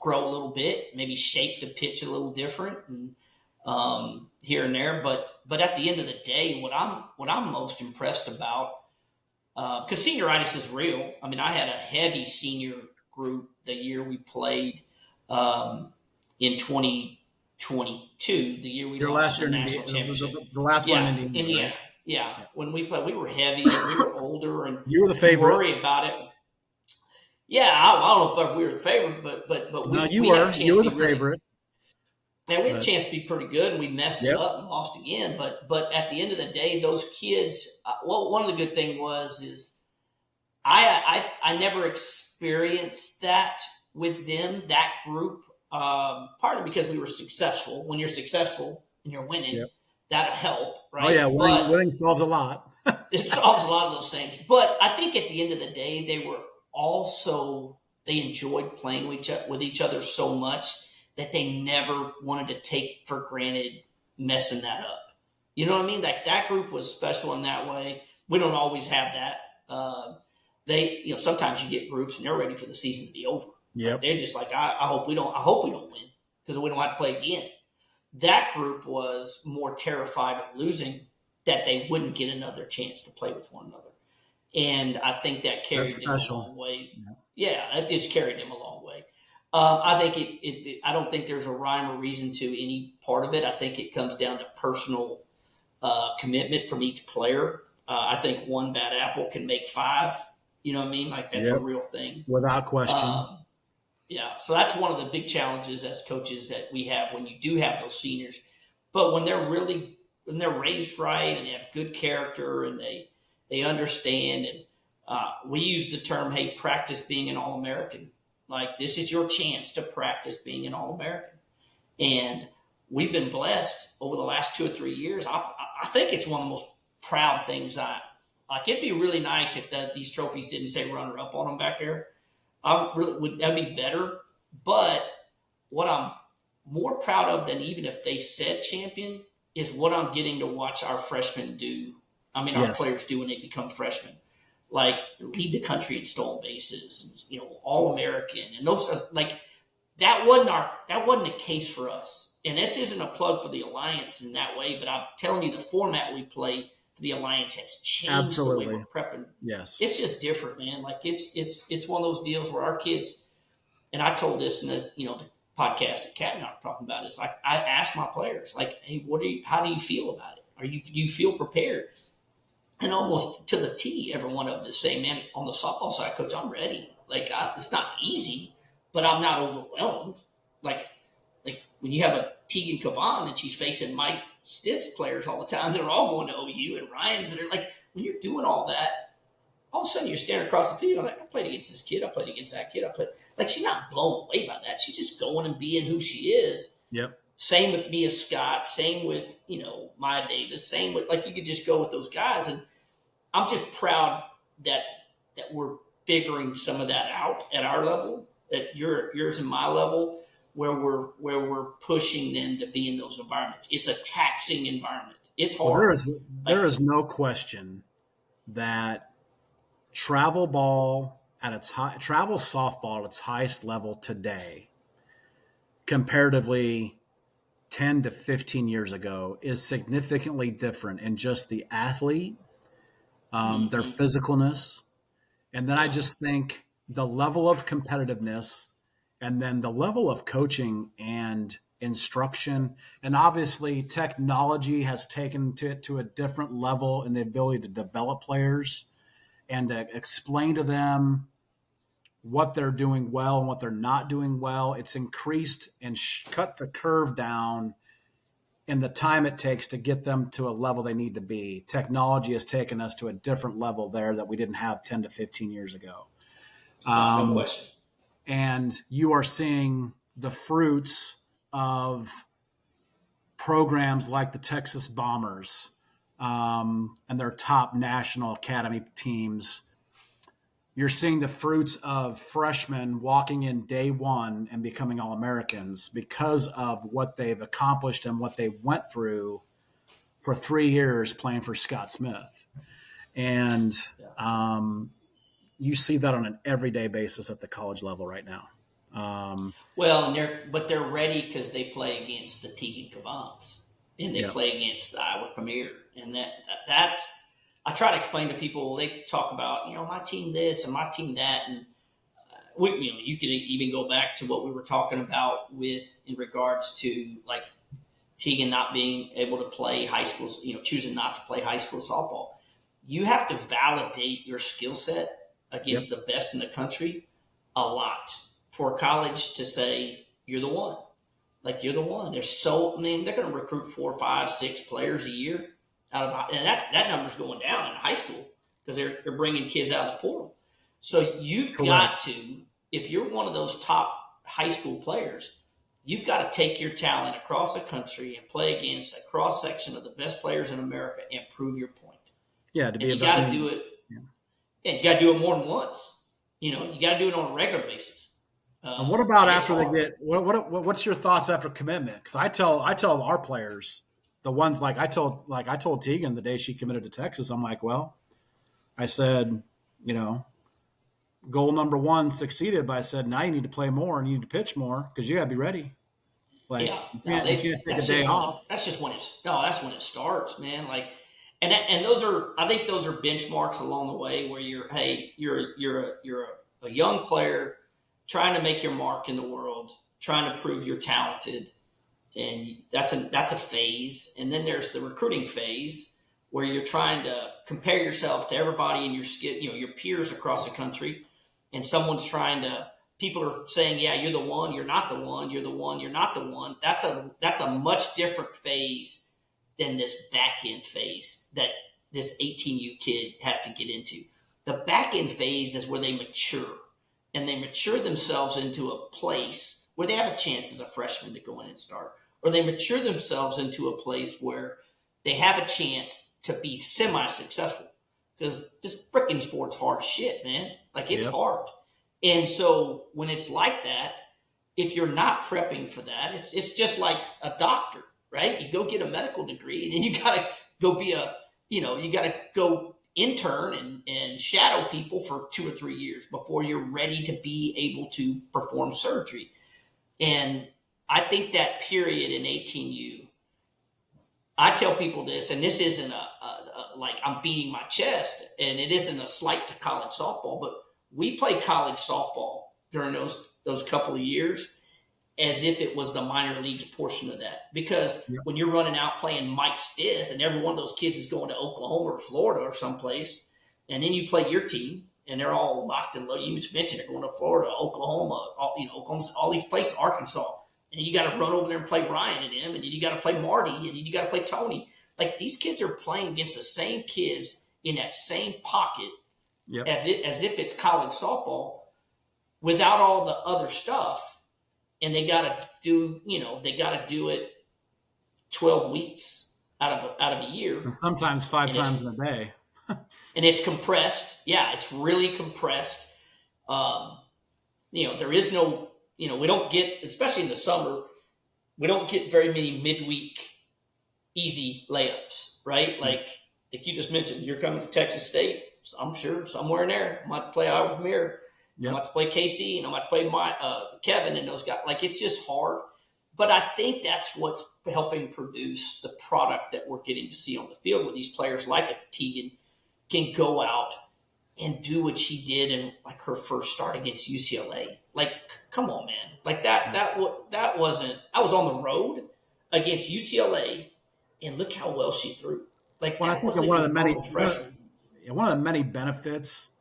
grow a little bit, maybe shape the pitch a little different, and here and there. But at the end of the day, what I'm most impressed about, because senioritis is real. I mean, I had a heavy senior group the year we played um, in 2022, the year we Your lost last in year the in national Indiana, championship. the last one Yeah, in Indiana, right? Indiana. Yeah, Yeah. when we played, we were heavy and we were older, and You were the you favorite. worry about it. Yeah, I don't know if we were the favorite, but No, we had a you chance were to the be really. favorite. Man, we had a But chance to be pretty good, and we messed it yep, up and lost again. But at the end of the day, those kids. Well, one of the good thing was is I never experienced that with them, that group. Partly because we were successful. When you're successful and you're winning, yep. that'll help, Oh right? yeah, But winning solves a lot. it solves a lot of those things. But I think at the end of the day, they enjoyed playing with each other so much that they never wanted to take for granted messing that up. You know what I mean? Like that group was special in that way. We don't always have that. Sometimes you get groups and they're ready for the season to be over. Like Yep, they're just like, I hope we don't. I hope we don't win because we don't have to play again. That group was more terrified of losing that they wouldn't get another chance to play with one another. And I think that that's carried them a special. long way. Yeah. Yeah, it just carried them a long way. I think I don't think there's a rhyme or reason to any part of it. I think it comes down to personal commitment from each player. I think one bad apple can make five. You know what I mean? Like that's a Yep, real thing. without question. Um, yeah, so that's one of the big challenges as coaches that we have when you do have those seniors. But when they're raised right and they have good character and they understand and we use the term, hey, practice being an All American. Like this is your chance to practice being an All American. And we've been blessed over the last 2 or 3 years. I think it's one of the most proud things I like. It'd be really nice if these trophies didn't say runner up on them back here. I really would. That'd be better. But what I'm more proud of than even if they said champion is what I'm getting to watch our freshmen do. I mean, our Yes, players do when they become freshmen, like lead the country in stolen bases, and, All American, and those like that wasn't the case for us. And this isn't a plug for the Alliance in that way, but I'm telling you, the format we play for the Alliance has changed the way we're absolutely. prepping. Yes. It's just different, man. Like it's one of those deals where our kids, and I told this in this, the podcast that Kat and I were talking about is like I asked my players, like, hey, how do you feel about it? Do you feel prepared? And almost to the T, every one of them is saying, man, on the softball side, coach, I'm ready. Like it's not easy, but I'm not overwhelmed. Like like when you have a Tegan Kavan and she's facing Mike Stitz players all the time, they're all going to OU and Ryan's that are like when you're doing all that, all of a sudden you're staring across the field. I'm like, I played against this kid, I played against that kid, I played like she's not blown away by that. She's just going and being who she is. Yep. Same with Mia Scott, same with, Maya Davis, same with like you could just go with those guys. And I'm just proud that we're figuring some of that out at our level, at yours and my level, where we're pushing them to be in those environments. It's a taxing environment. It's Well, hard. there Like is no question that travel ball at its travel softball at its highest level today, comparatively 10 to 15 years ago, is significantly different in just the athlete, their mm-hmm, physicalness, And then I just think the level of competitiveness and then the level of coaching and instruction, and obviously technology has taken it to a different level in the ability to develop players and to explain to them what they're doing well and what they're not doing well. It's increased and cut the curve down in the time it takes to get them to a level they need to be. Technology has taken us to a different level there that we didn't have 10 to 15 years ago. No Um, question. and you are seeing the fruits of programs like the Texas Bombers and their top national academy teams. You're seeing the fruits of freshmen walking in day one and becoming All-Americans because of what they've accomplished and what they went through for 3 years playing for Scott Smith. And Yeah. you see that on an everyday basis at the college level right now. Well, and they're ready because they play against the Teagan Cavans and they Yeah. play against the Iowa Premier, and that's. I try to explain to people. They talk about my team this and my team that, and you could even go back to what we were talking about with in regards to like Teagan not being able to play high school, choosing not to play high school softball. You have to validate your skill set against Yep. the best in the country a lot for college to say you're the one. Like you're the one. They're going to recruit 4, 5, 6 players a year out of, and that number's going down in high school because they're bringing kids out of the portal. So you've Correct. got to, if you're one of those top high school players, you've got to take your talent across the country and play against a cross section of the best players in America and prove your point. Yeah, to And be you about got to me. do it. Yeah. And you got to do it more than once. You got to do it on a regular basis. And what about And it's after they hard. get what's your thoughts after commitment? Because I tell our players, the ones I told Teagan the day she committed to Texas, I'm like, well, I said, you know, goal number one succeeded, but I said now you need to play more and you need to pitch more because you got to be ready. Like Yeah, no, you can't take a that's day just when off. that's when it starts, man. Like, and those are, I think those are benchmarks along the way where you're a young player trying to make your mark in the world, trying to prove you're talented, and that's a phase. And then there's the recruiting phase where you're trying to compare yourself to everybody in your peers across the country, and someone's trying to. People are saying, "Yeah, you're the one. You're not the one. You're the one. You're not the one." That's a much different phase than this back end phase that this 18U kid has to get into. The back end phase is where they mature, and they mature themselves into a place where they have a chance as a freshman to go in and start, or they mature themselves into a place where they have a chance to be semi-successful. Because this freaking sport's hard shit, man. Like, it's Yep. hard. And so when it's like that, if you're not prepping for that, it's just like a doctor, right? You go get a medical degree and then you got to go you got to go intern and shadow people for 2 or 3 years before you're ready to be able to perform surgery. And I think that period in 18U, I tell people this, and this isn't like I'm beating my chest, and it isn't a slight to college softball, but we play college softball during those couple of years as if it was the minor leagues portion of that. Because Yep. when you're running out playing Mike Stith, and every one of those kids is going to Oklahoma or Florida or someplace, and then you play your team, and they're all locked and loaded. You just mentioned they're going to Florida, Oklahoma, all these places, Arkansas. And you got to run over there and play Ryan and him, and then you got to play Marty, and then you got to play Tony. Like, these kids are playing against the same kids in that same pocket Yep. as if it's college softball without all the other stuff. And they got to do it 12 weeks out of a year. And sometimes 5 And times in a day. and it's compressed. Yeah, it's really compressed. There is no, we don't get, especially in the summer, we don't get very many midweek easy layups, right? Like you just mentioned, you're coming to Texas State. I'm sure somewhere in there, I might play Iowa Premier. I'm about to play KC, and I'm about to play Kevin and those guys. Like, it's just hard. But I think that's what's helping produce the product that we're getting to see on the field, where these players like a Teagan can go out and do what she did in like her first start against UCLA. Like, come on, man. Like that wasn't. I was on the road against UCLA, and look how well she threw. Like Well, I that think that wasn't your normal freshman. one of the many benefits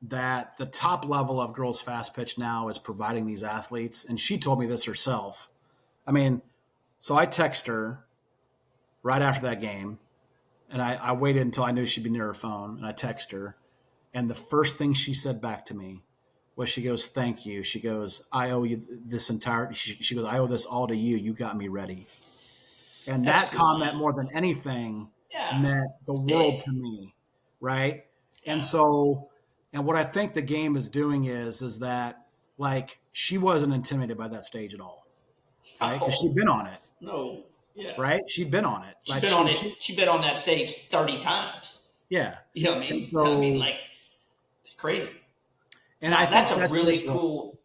that the top level of girls fast pitch now is providing these athletes, and she told me this herself. I mean, so I text her right after that game, and I waited until I knew she'd be near her phone, and I text her, and the first thing she said back to me was, she goes, "Thank you." She goes, "I owe you this entire." She goes, "I owe this all to you. You got me ready." And That's that cool, comment, man. more than anything, Yeah, meant the it's world big. to me, right? And Yeah. so, and what I think the game is doing is that, like, she wasn't intimidated by that stage at all, right? Because she'd Oh been on it, no. Yeah. right? She'd been on it, She's like been on it. She's been on that stage 30 times. yeah. You know what I And mean? I mean, so, like it's crazy. and I Now think that's a that's really just what, cool.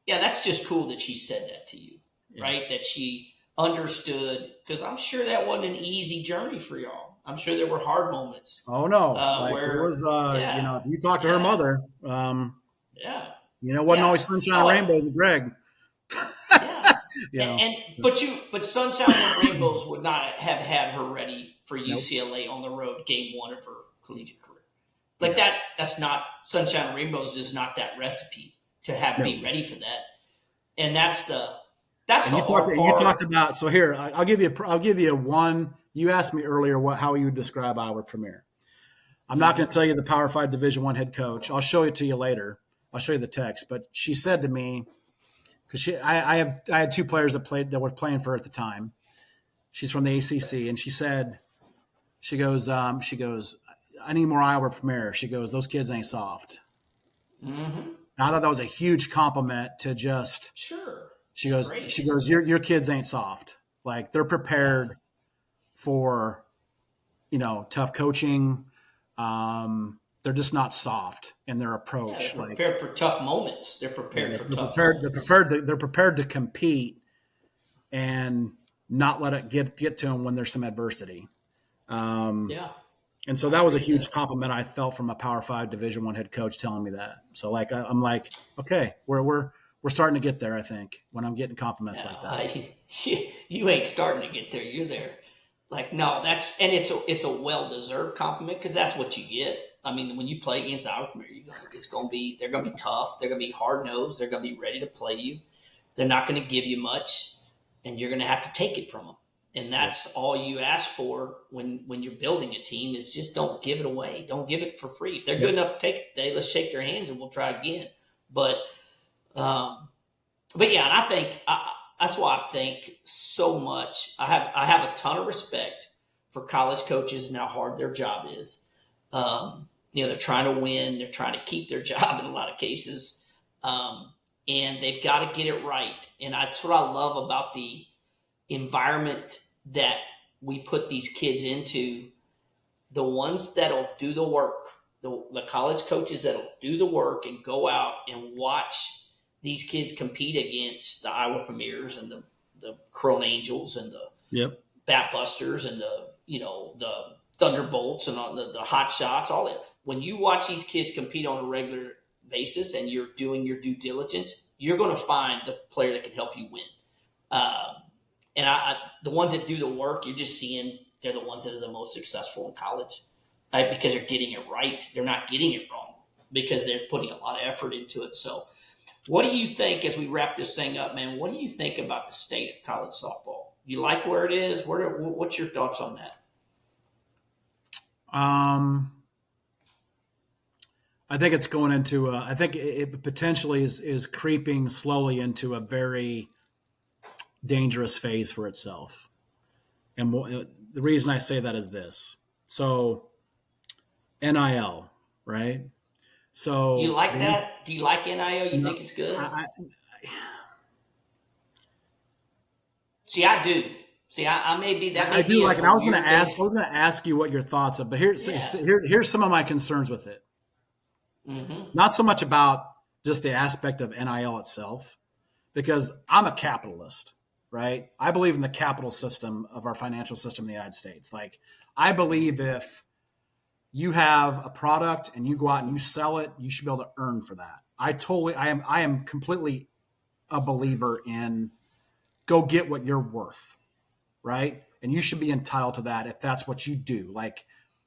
Yeah, that's just cool that she said that to you, yeah. right? That she understood, because I'm sure that wasn't an easy journey for y'all. I'm sure there were hard moments Oh no, like there where, was, yeah, if you talk to her yeah, mother, yeah, wasn't yeah. always sunshine and Oh, rainbows with Greg, yeah. you know. And but Sunshine and Rainbows would not have had her ready for Nope. UCLA on the road game one of her collegiate career. Like Yeah. that's not Sunshine and Rainbows is not that recipe to have No. be ready for that. And that's And the hard you talked part. about, so here I'll give you one. You asked me earlier how you would describe our premier. I'm not going to Mm-hmm. tell you the Power 5 Division One head coach. I'll show it to you later. I'll show you the text. But she said to me, because I had two players that were playing for her at the time. She's from the ACC, and she goes, I need more Iowa Premier. She goes, those kids ain't soft. Mm-hmm. And I thought that was a huge compliment to just. Sure. She It's goes, great. your kids ain't soft. Like, they're Yes. prepared for, tough coaching. They're just not soft in their Yeah, they're approach. Like, prepared for tough moments. They're yeah, prepared for they're tough prepared. moments. They're prepared to compete and not let it get to them when there's some adversity. Um, Yeah, and so I that was a agree with huge that. compliment I felt from a Power 5 Division One head coach telling me that. So, like, I'm like, okay, we're starting to get there. I think, when I'm getting compliments Yeah, like that. you ain't starting to get there. You're there. Like no, that's and it's a well deserved compliment because that's what you get. I mean, when you play against our community, they're gonna be tough. They're gonna be hard nosed. They're gonna be ready to play you. They're not gonna give you much, and you're gonna have to take it from them. And Yep. that's all you ask for when you're building a team is just don't give it away. Don't give it for free. If they're good Yep. enough to take it today, let's shake their hands and we'll try again. But um, but yeah, and that's why I think so much. I have a ton of respect for college coaches and how hard their job is. They're trying to win. They're trying to keep their job in a lot of cases, um, and they've got to get it right. And that's what I love about the environment that we put these kids into. The ones that'll do the work, the college coaches that'll do the work and go out and watch these kids compete against the Iowa Premiers and the Crone Angels and the Yep. Bat Busters and the Thunderbolts and all the Hot Shots, all that. When you watch these kids compete on a regular basis and you're doing your due diligence, you're going to find the player that can help you win. Um, and the ones that do the work, you're just seeing they're the ones that are the most successful in college, right? Because they're getting it right. They're not getting it wrong because they're putting a lot of effort into it. So, what do you think as we wrap this thing up, man? What do you think about the state of college softball? You like where it is? What's your thoughts on that? Um, I think it's going into. I think it potentially is creeping slowly into a very dangerous phase for itself. And the reason I say that is this. So, NIL, right? You So like that? Do you like NIL? You no, think it's good? I, See, I do. See, I may be that I may do be like it. a I was going weird to thing. ask you what your thoughts are, but Yeah. here's some of my concerns with it. Mm-hmm. Not so much about just the aspect of NIL itself, because I'm a capitalist, right? I believe in the capital system of our financial system in the United States. Like, I believe if you have a product and you go out and you sell it, you should be able to earn for that. I am completely a believer in go get what you're worth, right? And you should be entitled to that if that's what you do. Like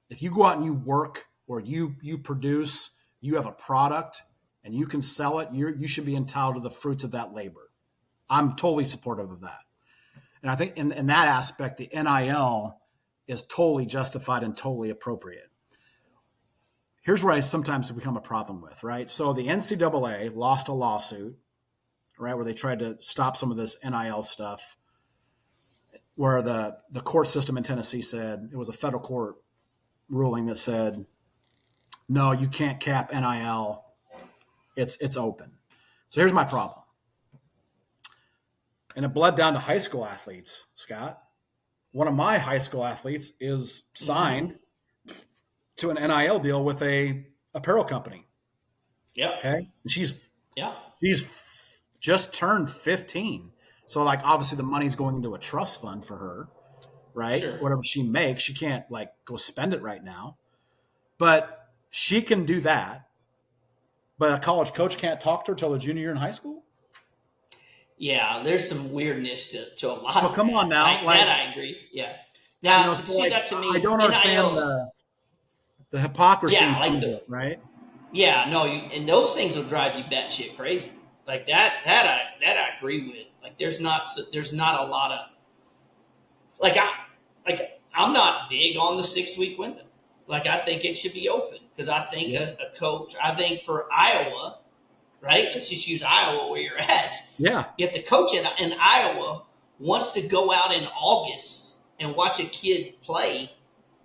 if you go out and you work or you produce, you have a product and you can sell it, you should be entitled to the fruits of that labor. I'm totally supportive of that. And I think in that aspect, the NIL is totally justified and totally appropriate. Here's where I sometimes become a problem with, right? So the NCAA lost a lawsuit, right, where they tried to stop some of this NIL stuff, where the court system in Tennessee said it was a federal court ruling that said, no, you can't cap NIL. It's open. So here's my problem. And it bled down to high school athletes, Scott. One of my high school athletes is signed to an NIL deal with a apparel company. Yep. Okay. And she's Yeah. just turned 15. So like obviously the money's going into a trust fund for her, right? Sure. Whatever she makes, she can't like go spend it right now. But she can do that. But a college coach can't talk to her till her junior year in high school? Yeah, there's some weirdness to a lot Well, of come that. on now. That I agree. Yeah. Now, So see like, that to me, I don't understand NILs. the hypocrisy in Yeah, some like of it, right? yeah, no, and those things will drive you batshit crazy. Like that I agree with. Like there's not a lot of like I'm not big on the 6 week window. Like I think it should be open because I think Yeah. a coach. I think for Iowa, right? Let's just use Iowa where you're at. Yeah. If the coach in Iowa wants to go out in August and watch a kid play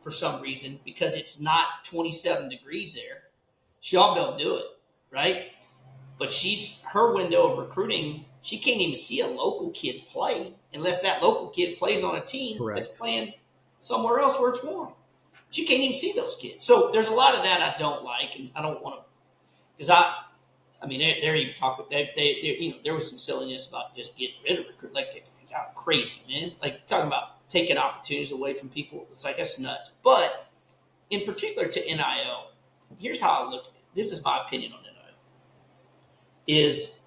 for some reason because it's not 27 degrees there, she'll be able to do it, right? But her window of recruiting, she can't even see a local kid play unless that local kid plays on a team Correct. that's playing somewhere else where it's warm. She can't even see those kids. So there's a lot of that I don't like, and I don't want to because I mean, they're even talking. There was some silliness about just getting rid of recruit. Like, it got crazy, man. Like talking about taking opportunities away from people. It's like that's nuts. But in particular to NIL, here's how I look at it. This is my opinion on NIL. Is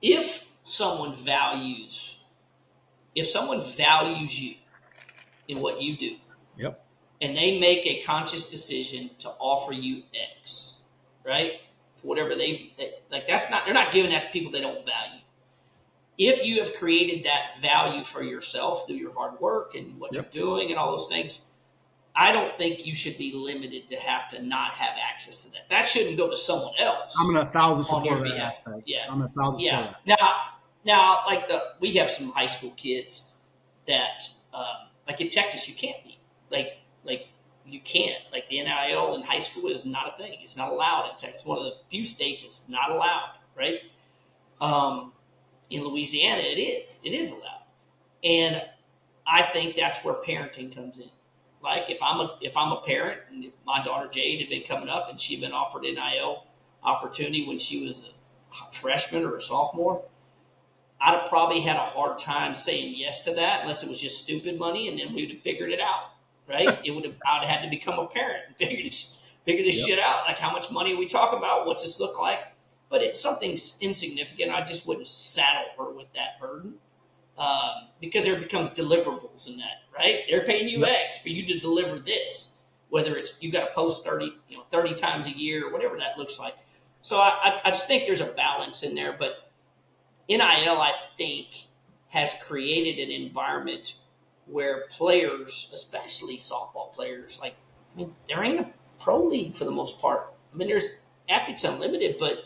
if someone values you in what you do, Yep. and they make a conscious decision to offer you X, right? Whatever they like, they're not giving that to people they don't value. If you have created that value for yourself through your hard work and what Yep. you're doing and all those things, I don't think you should be limited to have to not have access to that. That shouldn't go to someone else. I'm in 1,000 On your support of that behalf. aspect. Yeah. I'm in 1,000 support Yeah. of that. Now, like we have some high school kids that, like in Texas, you can't be like you can't. Like the NIL in high school is not a thing. It's not allowed in Texas. One of the few states it's not allowed, right? In Louisiana, it is. It is allowed, and I think that's where parenting comes in. Like if I'm a parent, and if my daughter Jade had been coming up and she'd been offered NIL opportunity when she was a freshman or a sophomore, I'd have probably had a hard time saying yes to that unless it was just stupid money, and then we would have figured it out. Right? I'd have had to become a parent and figure this Yep. shit out. Like, how much money are we talking about? What's this look like? But it's something insignificant. I just wouldn't saddle her with that burden because there becomes deliverables in that, right? They're paying you Yep. X for you to deliver this, whether it's you got to post 30 times a year or whatever that looks like. So I just think there's a balance in there. But NIL, I think, has created an environment where players, especially softball players, like, I mean, there ain't a pro league for the most part. I mean, there's Athletes Unlimited, but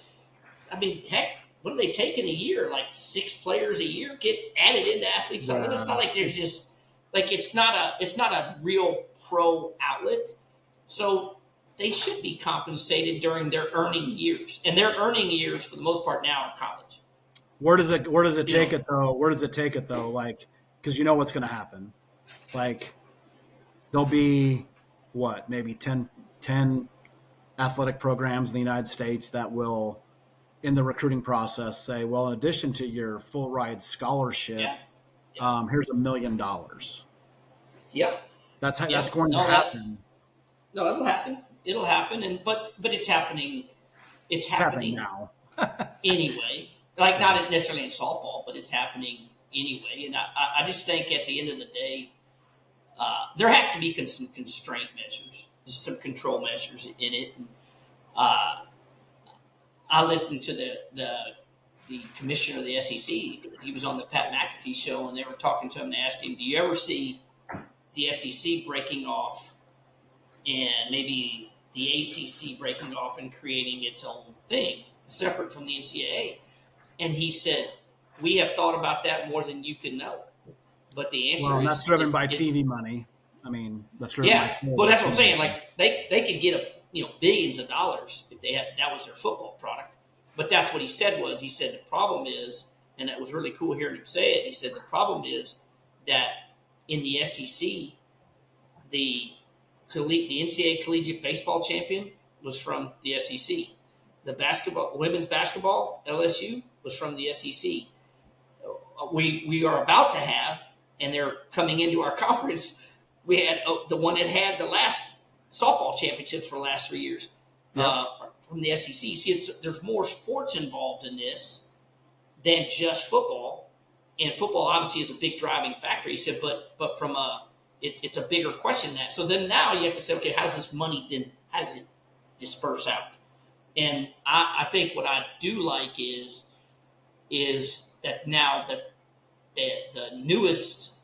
I mean, heck, what do they take in a year? Like 6 players a year get added into Athletes Unlimited. It's not like there's just like it's not a real pro outlet. So they should be compensated during their earning years, and their earning years for the most part now are college. Where does it take it though? Where does it take it though? Like, because you know what's going to happen. Like, there'll be maybe 10 athletic programs in the United States that will, in the recruiting process, say, well, in addition to your full ride scholarship, Yeah. here's $1 million. Yeah. That's Yeah. going to No, happen. No, it'll happen. It'll happen, and but it's happening. It's It's happening happening now. anyway. Like not necessarily in softball, but it's happening anyway. And I just think at the end of the day, there has to be some constraint measures, some control measures in it. And, I listened to the commissioner of the SEC. He was on the Pat McAfee show, and they were talking to him. And they asked him, "Do you ever see the SEC breaking off, and maybe the ACC breaking off and creating its own thing, separate from the NCAA?" And he said, "We have thought about that more than you can know." But the answer Well, is that's driven by TV money. I mean, that's driven by sales. Well, that's what I'm saying. Like they could get billions of dollars if they had that was their football product. But that's what he said he said the problem is, and it was really cool hearing him say it. He said the problem is that in the SEC, the NCAA collegiate baseball champion was from the SEC. The women's basketball LSU was from the SEC. We are about to have, and they're coming into our conference. We had the one that had the last softball championships for the last 3 years from the SEC. See, there's more sports involved in this than just football, and football obviously is a big driving factor. He said, but from it's a bigger question than that. So then now you have to say, okay, how does this money how does it disperse out? And I think what I do like is that now that the newest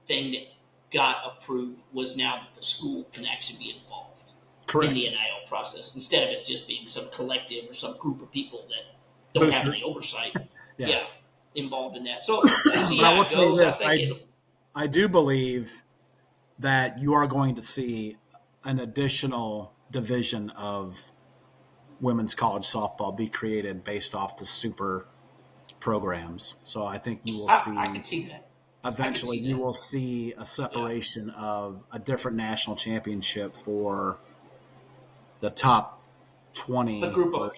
thing that got approved was now that the school can actually be involved in the NIL process instead of it just being some collective or some group of people that don't have any oversight. Involved in that. So we'll see how it goes. I do believe that you are going to see an additional division of women's college softball be created based off the super programs. So I think you will see. I can see that. Eventually, you will see a separation of a different national championship for the top 20. The group of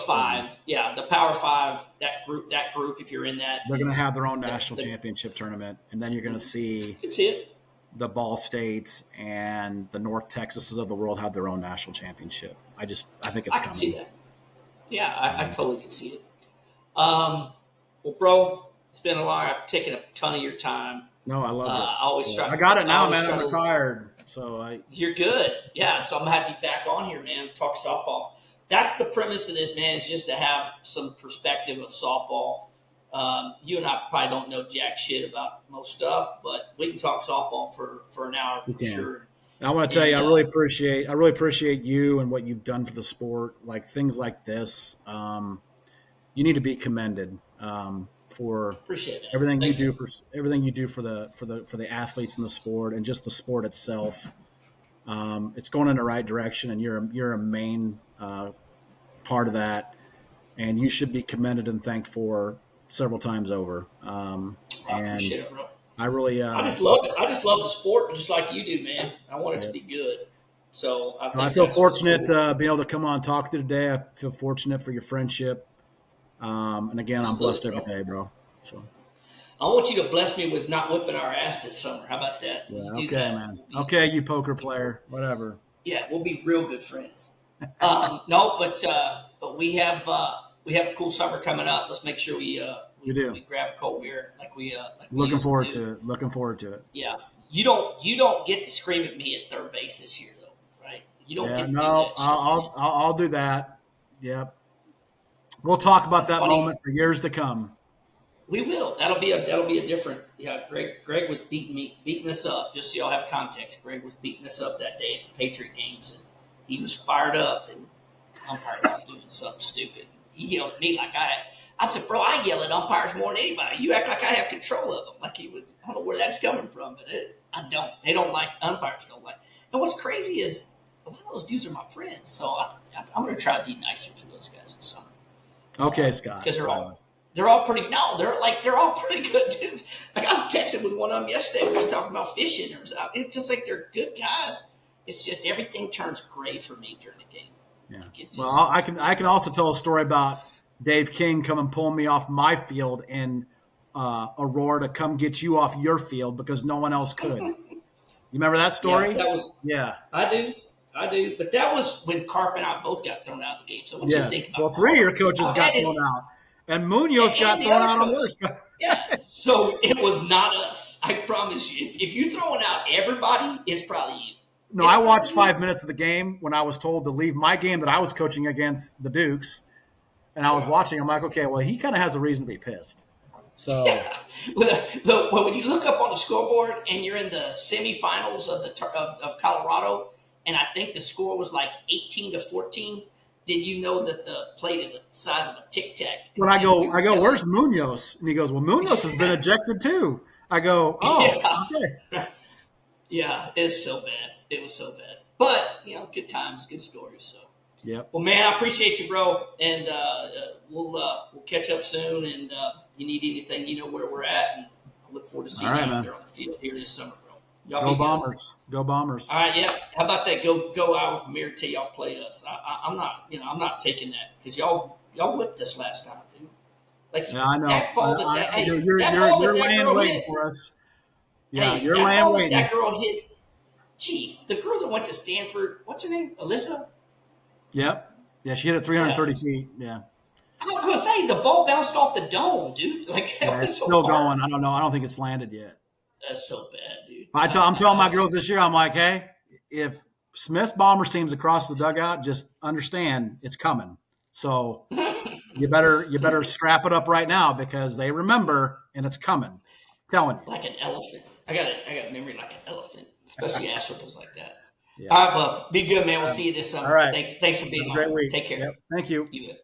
5. Yeah, the Power 5. That group. If you're in that, they're going to have their own national championship tournament, and then you're going to see the Ball States and the North Texases of the world have their own national championship. I think it's coming. I can see that. Yeah, I totally can see it. Well, bro. It's been a long. I've taken a ton of your time. No, I love it. I always try. I got it now, man. I'm retired, so You're good. Yeah, so I'm gonna have you back on here, man. Talk softball. That's the premise of this, man. Is just to have some perspective of softball. You and I probably don't know jack shit about most stuff, but we can talk softball for an hour for sure. I want to tell you, I really appreciate you and what you've done for the sport. Like things like this, you need to be commended. For everything you do for the athletes in the sport and just the sport itself. It's going in the right direction, and you're a main part of that, and you should be commended and thanked for several times over. I appreciate it, bro. I just love it. I just love the sport, just like you do, man. I want it to be good. So I feel fortunate to be able to come on and talk to you today. I feel fortunate for your friendship. And again, I'm blessed every day, bro. So I want you to bless me with not whipping our ass this summer. How about that? Yeah, okay, man. Okay, you poker player, whatever. Yeah, we'll be real good friends. No, but we have a cool summer coming up. Let's make sure we grab a cold beer like we looking forward to it. Looking forward to it. Yeah, you don't get to scream at me at third base this year though, right? You don't get to do that. I'll do that. Yep. We'll talk about that moment for years to come. We will. That'll be a different. Yeah, Greg was beating us up. Just so y'all have context, Greg was beating us up that day at the Patriot games, and he was fired up, and umpire was doing something stupid. He yelled at me like I said, bro, I yell at umpires more than anybody. You act like I have control of them. Like he was. I don't know where that's coming from, but I don't. They don't like umpires. Don't like. And what's crazy is a lot of those dudes are my friends, so I'm going to try to be nicer to those guys this summer. Okay, Scott. Because they're all pretty. No, they're all pretty good dudes. Like I was texting with one of them yesterday. We was talking about fishing. It's just like they're good guys. It's just everything turns gray for me during the game. Yeah. Like I can also tell a story about Dave King come and pull me off my field in Aurora to come get you off your field because no one else could. You remember that Yeah, story? that was. Yeah. I do. I do. But that was when Carp and I both got thrown out of the game. So what you think Yes. Well, about three of your Carp? coaches How got bad thrown is out, and Munoz got and the thrown other out on coach? yours. Yeah. So it was not us. I promise you. If you throwing out everybody, it's probably you. No, It's I watched probably you. 5 minutes of the game when I was told to leave my game that I was coaching against the Dukes, and I was Yeah. watching. I'm like, okay, well, he kind of has a reason to be pissed. So Yeah. Well, when you look up on the scoreboard and you're in the semifinals of of Colorado, and I think the score was like 18-14, then you know that the plate is the size of a tic tac. when And we I were go, telling, where's Munoz? And he goes, well, Munoz has been ejected too. I go, oh, yeah, okay. yeah, it's so bad. It was so bad, but good times, good stories. So, Yep. well, man, I appreciate you, bro, and we'll catch up soon. And you need anything, you know where we're at, and I look forward to All seeing you right, out man. there on the field here this summer, bro. Y'all Go be good. Bombers. Go Bombers. All right, yeah. How about that? Go out with Mirror till y'all play us. I'm not, I'm not taking that because y'all whipped us last time, dude. Like Yeah, I know. that ball You're that ball that that laying girl waiting hit. for us. Yeah, Hey, you're that laying ball that waiting. that girl hit. Chief, the girl that went to Stanford. What's her name? Alyssa. Yep. Yeah, she hit it Yeah. 330 feet. Yeah. I was gonna say the ball bounced off the dome, dude. Like that Yeah, was it's so still hard. going. I don't know. I don't think it's landed yet. That's so bad, dude. I'm telling my girls this year, I'm like, hey, if Smith's Bombers team's across the dugout, just understand it's coming. So you better strap it up right now because they remember and it's coming. I'm telling you. Like an elephant. I got memory like an elephant, especially ass ripples like that. Yeah. All right, bub. Be good, man. We'll see you this All summer. right. Thanks for Have being a great on. week. Take care. Yep. Thank you. You bet.